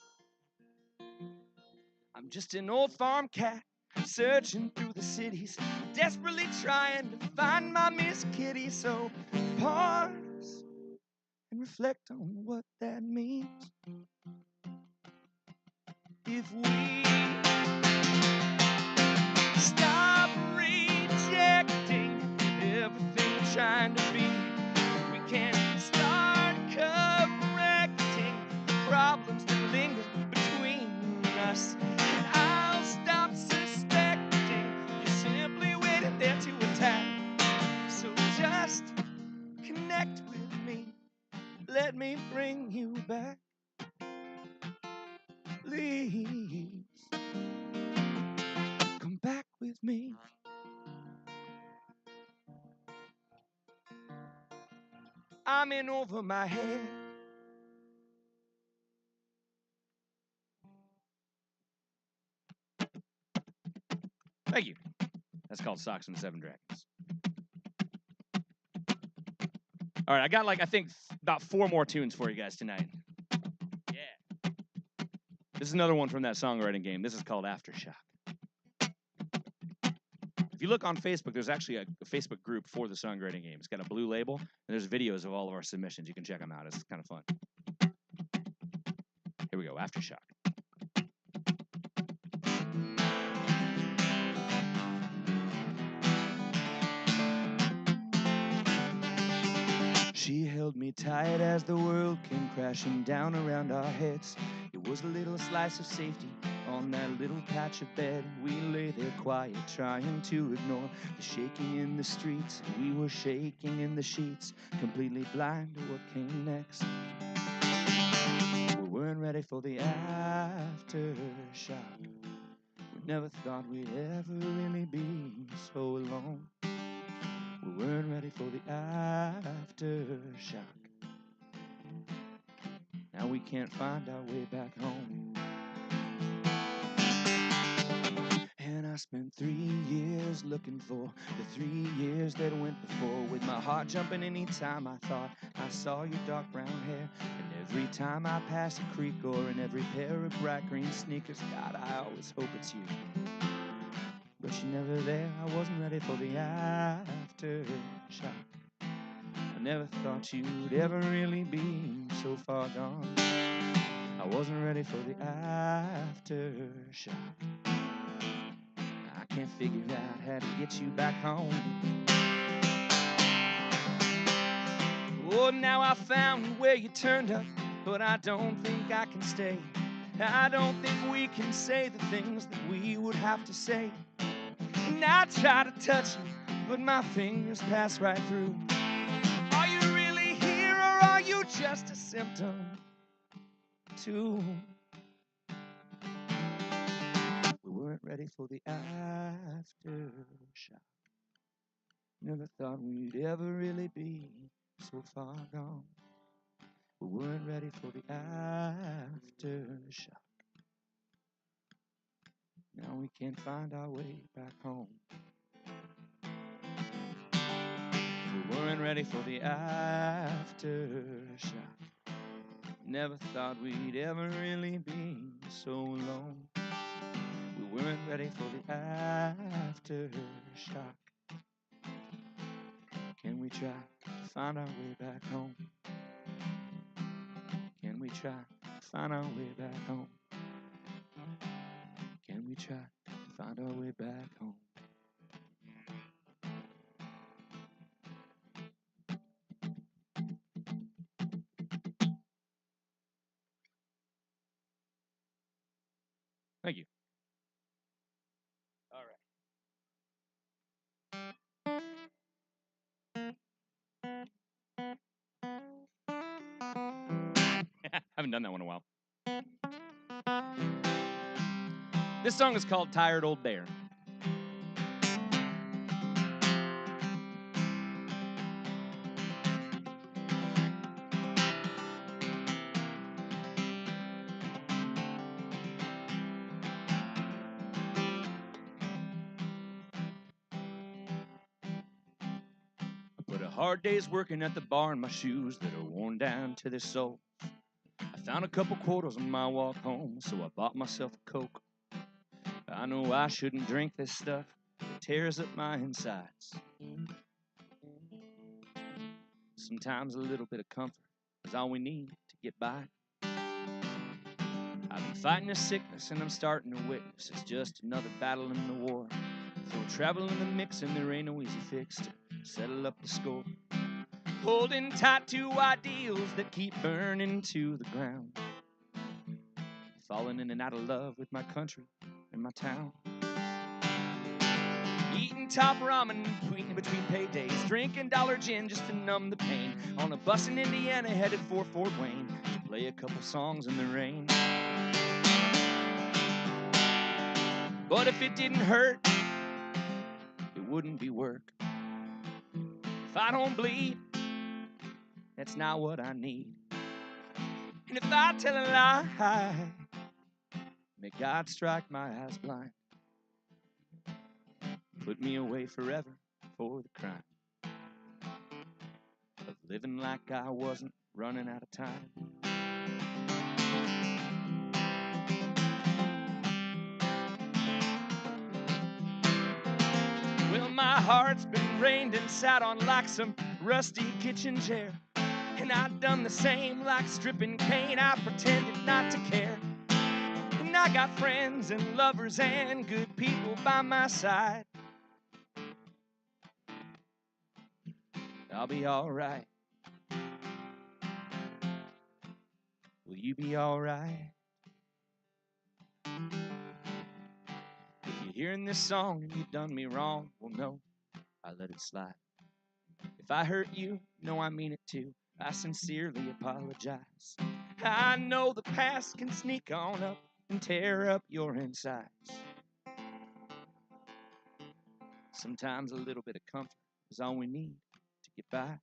Speaker 3: I'm just an old farm cat searching through the cities, desperately trying to find my Miss Kitty. So pause and reflect on what that means. If we stop rejecting everything we're trying to be, we can start correcting the problems that linger between us. And I'll stop suspecting you're simply waiting there to attack. So just connect with me, let me bring you back. Please come back with me. I'm in over my head. Thank you. That's called Socks and the Seven Dragons. All right, I got I think about 4 more tunes for you guys tonight. Yeah. This is another one from that songwriting game. This is called Aftershock. If you look on Facebook, there's actually a Facebook group for the songwriting game. It's got a blue label, and there's videos of all of our submissions. You can check them out. It's kind of fun. Here we go, Aftershock. She held me tight as the world came crashing down around our heads. It was a little slice of safety on that little patch of bed. We lay there quiet, trying to ignore the shaking in the streets. We were shaking in the sheets, completely blind to what came next. We weren't ready for the aftershock. We never thought we'd ever really be so alone. We weren't ready for the aftershock. Now we can't find our way back home. And I spent 3 years looking for the 3 years that went before, with my heart jumping anytime I thought I saw your dark brown hair. And every time I pass a creek or in every pair of bright green sneakers, God, I always hope it's you. But you're never there. I wasn't ready for the aftershock. I never thought you'd ever really be so far gone. I wasn't ready for the aftershock. I can't figure out how to get you back home. Oh, now I found where you turned up, but I don't think I can stay. I don't think we can say the things that we would have to say. And I try to touch you, but my fingers pass right through. Are you really here, or are you just a symptom too? We weren't ready for the aftershock. Never thought we'd ever really be so far gone. We weren't ready for the aftershock. Now we can't find our way back home. We weren't ready for the aftershock. Never thought we'd ever really be so alone. We weren't ready for the aftershock. Can we try to find our way back home? Can we try to find our way back home? Can we try to find our way back home? Thank you. All right. Haven't done that one in a while. This song is called Tired Old Bear. A hard day's working at the bar in my shoes that are worn down to their soul. I found a couple quarters on my walk home, so I bought myself a Coke. I know I shouldn't drink this stuff, it tears up my insides. Sometimes a little bit of comfort is all we need to get by. I've been fighting this sickness and I'm starting to witness it's just another battle in the war. Throw travel in the mix and there ain't no easy fix to settle up the score. Holding tight to ideals that keep burning to the ground. Falling in and out of love with my country and my town. Eating top ramen between paydays. Drinking dollar gin just to numb the pain. On a bus in Indiana headed for Fort Wayne to play a couple songs in the rain. But if it didn't hurt, it wouldn't be work. If I don't bleed, that's not what I need. And if I tell a lie, may God strike my eyes blind. put me away forever for the crime of living like I wasn't running out of time. Well, my heart's been rained and sat on like some rusty kitchen chair, and I've done the same like stripping cane. I pretended not to care, and I got friends and lovers and good people by my side. I'll be all right. Will you be all right? If you're hearing this song and you've done me wrong, well, no, I let it slide. If I hurt you, no, I mean it too. I sincerely apologize. I know the past can sneak on up and tear up your insides. Sometimes a little bit of comfort is all we need to get by.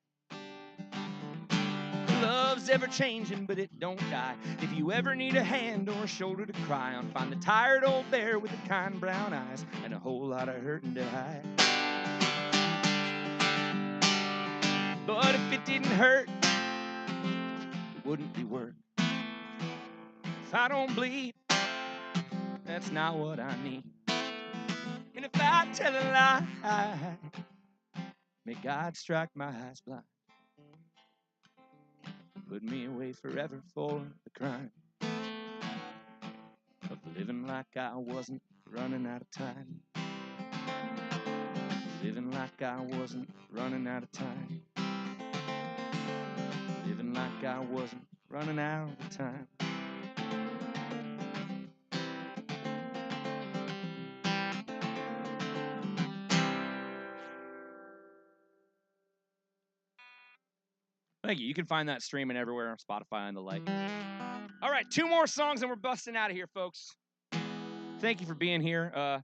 Speaker 3: Love's ever changing, but it don't die. If you ever need a hand or a shoulder to cry on, find the tired old bear with the kind brown eyes and a whole lot of hurting to hide. But if it didn't hurt, it wouldn't be work. If I don't bleed, that's not what I need. And if I tell a lie, may God strike my eyes blind. Put me away forever for the crime of living like I wasn't running out of time. Living like I wasn't running out of time. Living like I wasn't running out of time. Thank you. You can find that streaming everywhere on Spotify and the like. All right, 2 more songs and we're busting out of here, folks. Thank you for being here.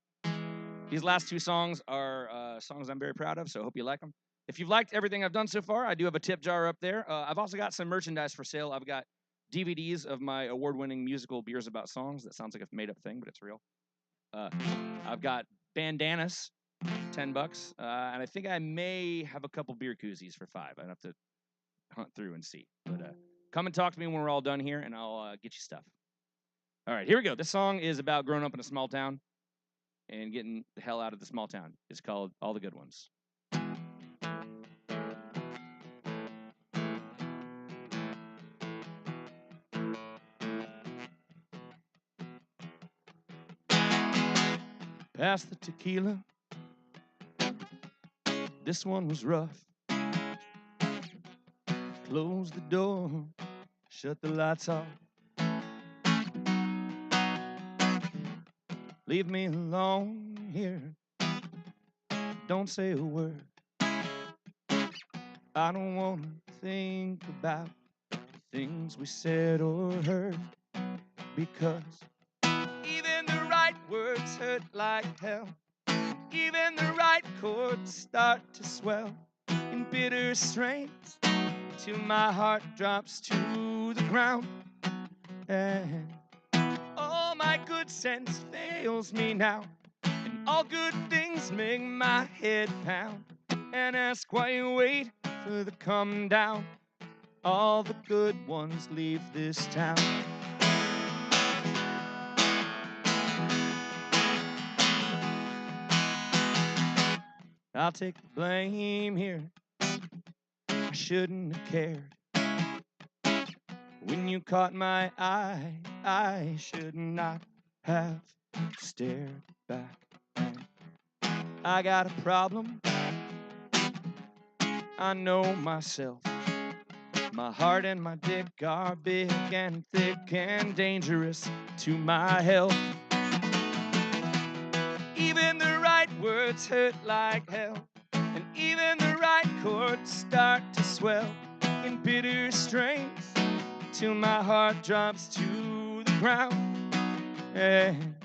Speaker 3: These last 2 songs are songs I'm very proud of, so I hope you like them. If you've liked everything I've done so far, I do have a tip jar up there. I've also got some merchandise for sale. I've got DVDs of my award-winning musical Beers About Songs. That sounds like a made-up thing, but it's real. I've got bandanas, $10, and I think I may have a couple beer koozies for $5. I'd have to hunt through and see. But come and talk to me when we're all done here, and I'll get you stuff. All right, here we go. This song is about growing up in a small town and getting the hell out of the small town. It's called All the Good Ones. Pass the tequila. This one was rough. Close the door. Shut the lights off. Leave me alone here. Don't say a word. I don't want to think about the things we said or heard, because even the right words hurt like hell. Even the right chords start to swell in bitter strains till my heart drops to the ground. And all my good sense fails me now, and all good things make my head pound and ask why you wait for the come down. All the good ones leave this town. I'll take the blame here. I shouldn't have cared. When you caught my eye, I should not have stared back. I got a problem, I know myself. My heart and my dick are big and thick and dangerous to my health. Even the right words hurt like hell, and even the right chords start to swell in bitter strains till my heart drops to the ground. And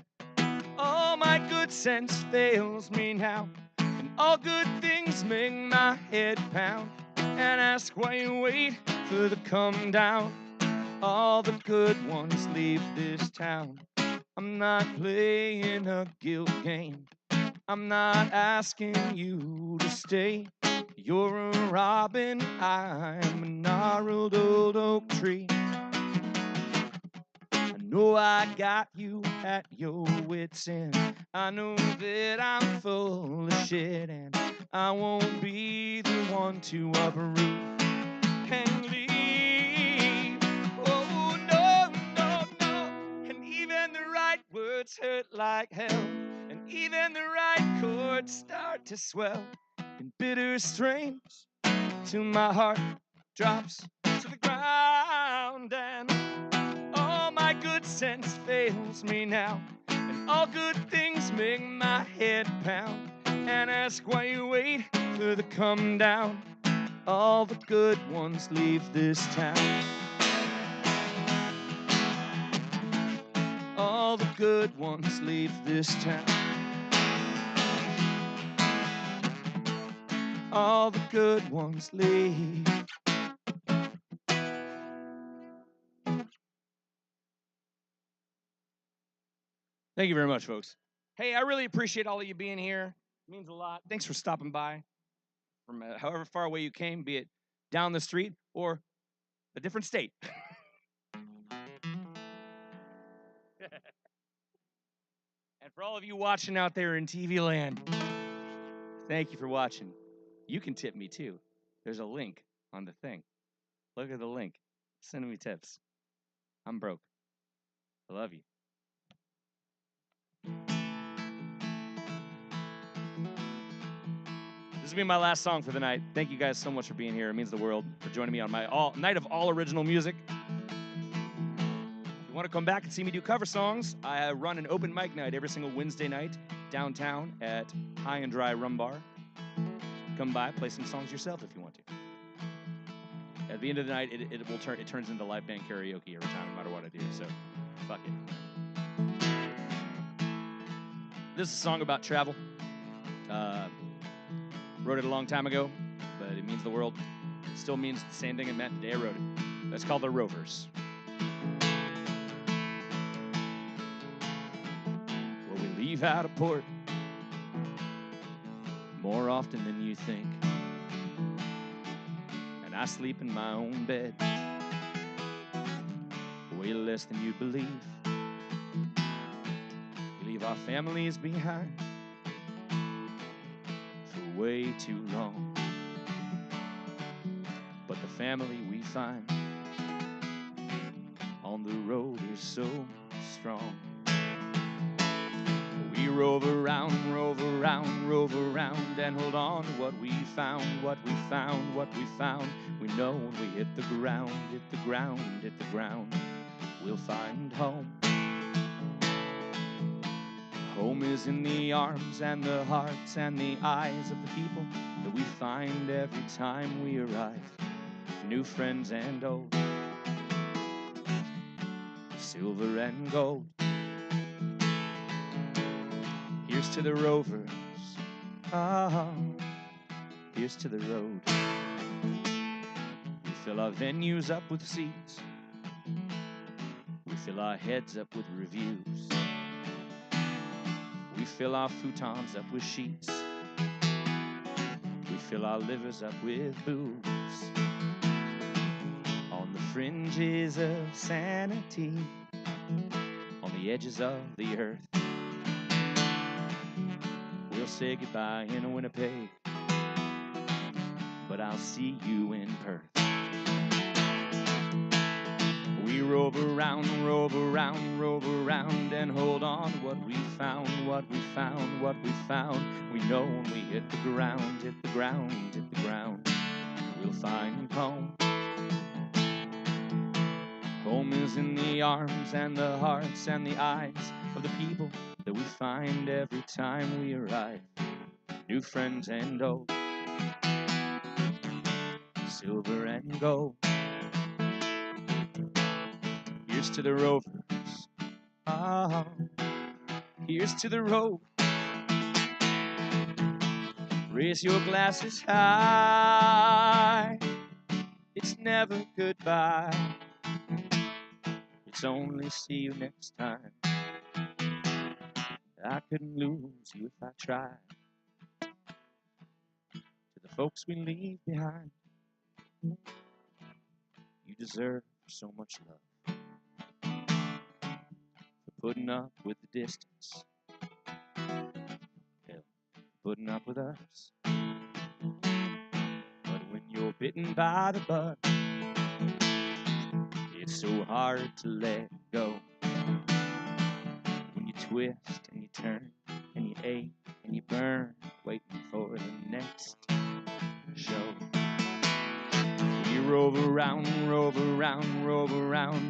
Speaker 3: all my good sense fails me now, and all good things make my head pound and ask why you wait for the come down. All the good ones leave this town. I'm not playing a guilt game. I'm not asking you to stay. You're a robin, I'm a gnarled old oak tree. I know I got you at your wits' end. I know that I'm full of shit, and I won't be the one to uproot and leave. Oh, no, no, no. And even the right words hurt like hell, and even the right chords start to swell in bitter strains till my heart drops to the ground, and all my good sense fails me now, and all good things make my head pound, and ask why you wait for the come down. All the good ones leave this town. All the good ones leave this town. All the good ones leave. Thank you very much, folks. Hey, I really appreciate all of you being here. It means a lot. Thanks for stopping by from however far away you came, be it down the street or a different state. And for all of you watching out there in TV land, thank you for watching. You can tip me too. There's a link on the thing. Look at the link. Send me tips. I'm broke. I love you. This will be my last song for the night. Thank you guys so much for being here. It means the world, for joining me on my night of all original music. If you want to come back and see me do cover songs, I run an open mic night every single Wednesday night downtown at High and Dry Rum Bar. Come by, play some songs yourself if you want to. At the end of the night, it turns into live band karaoke every time, no matter what I do. So, fuck it. This is a song about travel. Wrote it a long time ago, but it means the world. It still means the same thing it meant the day I wrote it. That's called The Rovers. Well, we leave out of port more often than you think, and I sleep in my own bed way less than you'd believe. We leave our families behind for way too long, but the family we find on the road is so strong. We rove around, and hold on to what we found, what we found, what we found. We know when we hit the ground, hit the ground, hit the ground, we'll find home. Home is in the arms and the hearts and the eyes of the people that we find every time we arrive. New friends and old, silver and gold. Here's to the rovers, here's to the road. We fill our venues up with seats, we fill our heads up with reviews, we fill our futons up with sheets, we fill our livers up with booze. On the fringes of sanity, on the edges of the earth, we'll say goodbye in Winnipeg, but I'll see you in Perth. We rove around, and hold on to what we found, what we found, what we found. We know when we hit the ground, hit the ground, hit the ground, we'll find home. Home is in the arms and the hearts and the eyes of the people that we find every time we arrive. New friends and old, silver and gold. Here's to the rovers, here's to the road. Raise your glasses high, it's never goodbye, it's only see you next time. I couldn't lose you if I tried. To the folks we leave behind, you deserve so much love for putting up with the distance, hell, putting up with us. But when you're bitten by the bug, it's so hard to let go. When you twist and you turn and you ache and you burn, waiting for the next show. We rove around,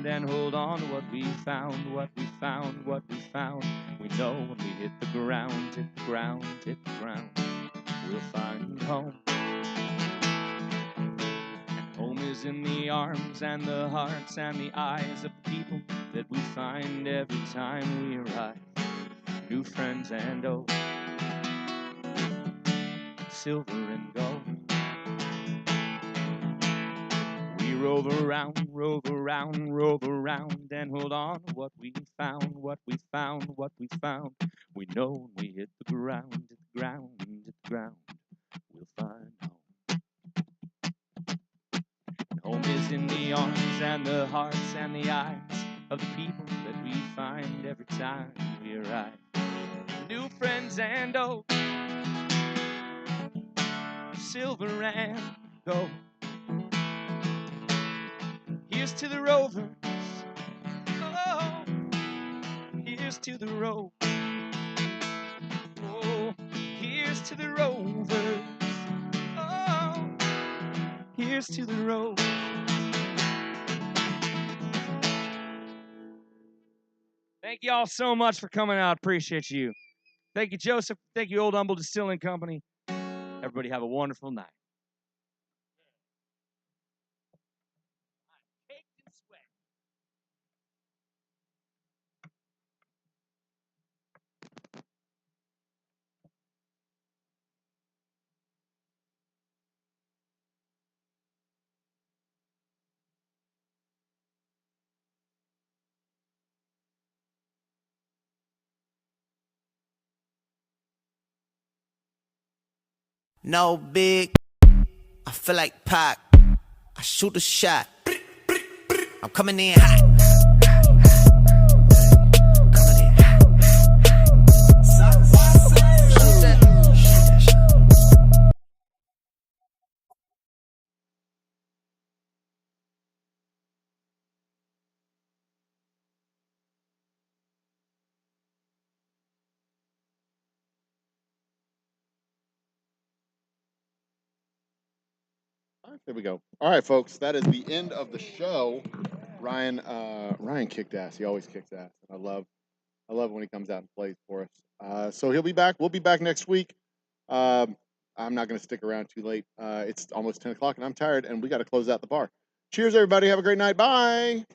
Speaker 3: and hold on to what we found, what we found, what we found. We know when we hit the ground, hit the ground, hit the ground, we'll find home. And home is in the arms and the hearts and the eyes of the people that we find every time we arrive. New friends and old, silver and gold. We rove around, and hold on to what we found, what we found, what we found. We know when we hit the ground, hit the ground, hit the ground, we'll find home. And home is in the arms and the hearts and the eyes of the people that we find every time we arrive. New friends and old, silver and gold. Here's to the rovers, oh, here's to the road. Oh, here's to the rovers, oh, here's to the road. Thank you all so much for coming out. Appreciate you. Thank you, Joseph. Thank you, Old Humble Distilling Company. Everybody have a wonderful night. Caked in sweat.
Speaker 4: No big, I feel like Pac. I shoot a shot. I'm coming in hot. Coming in hot.
Speaker 1: All right, there we go. All right, folks, that is the end of the show. Ryan kicked ass. He always kicks ass. I love when he comes out and plays for us. So he'll be back. We'll be back next week. I'm not going to stick around too late. It's almost 10 o'clock, and I'm tired, and we got to close out the bar. Cheers, everybody. Have a great night. Bye.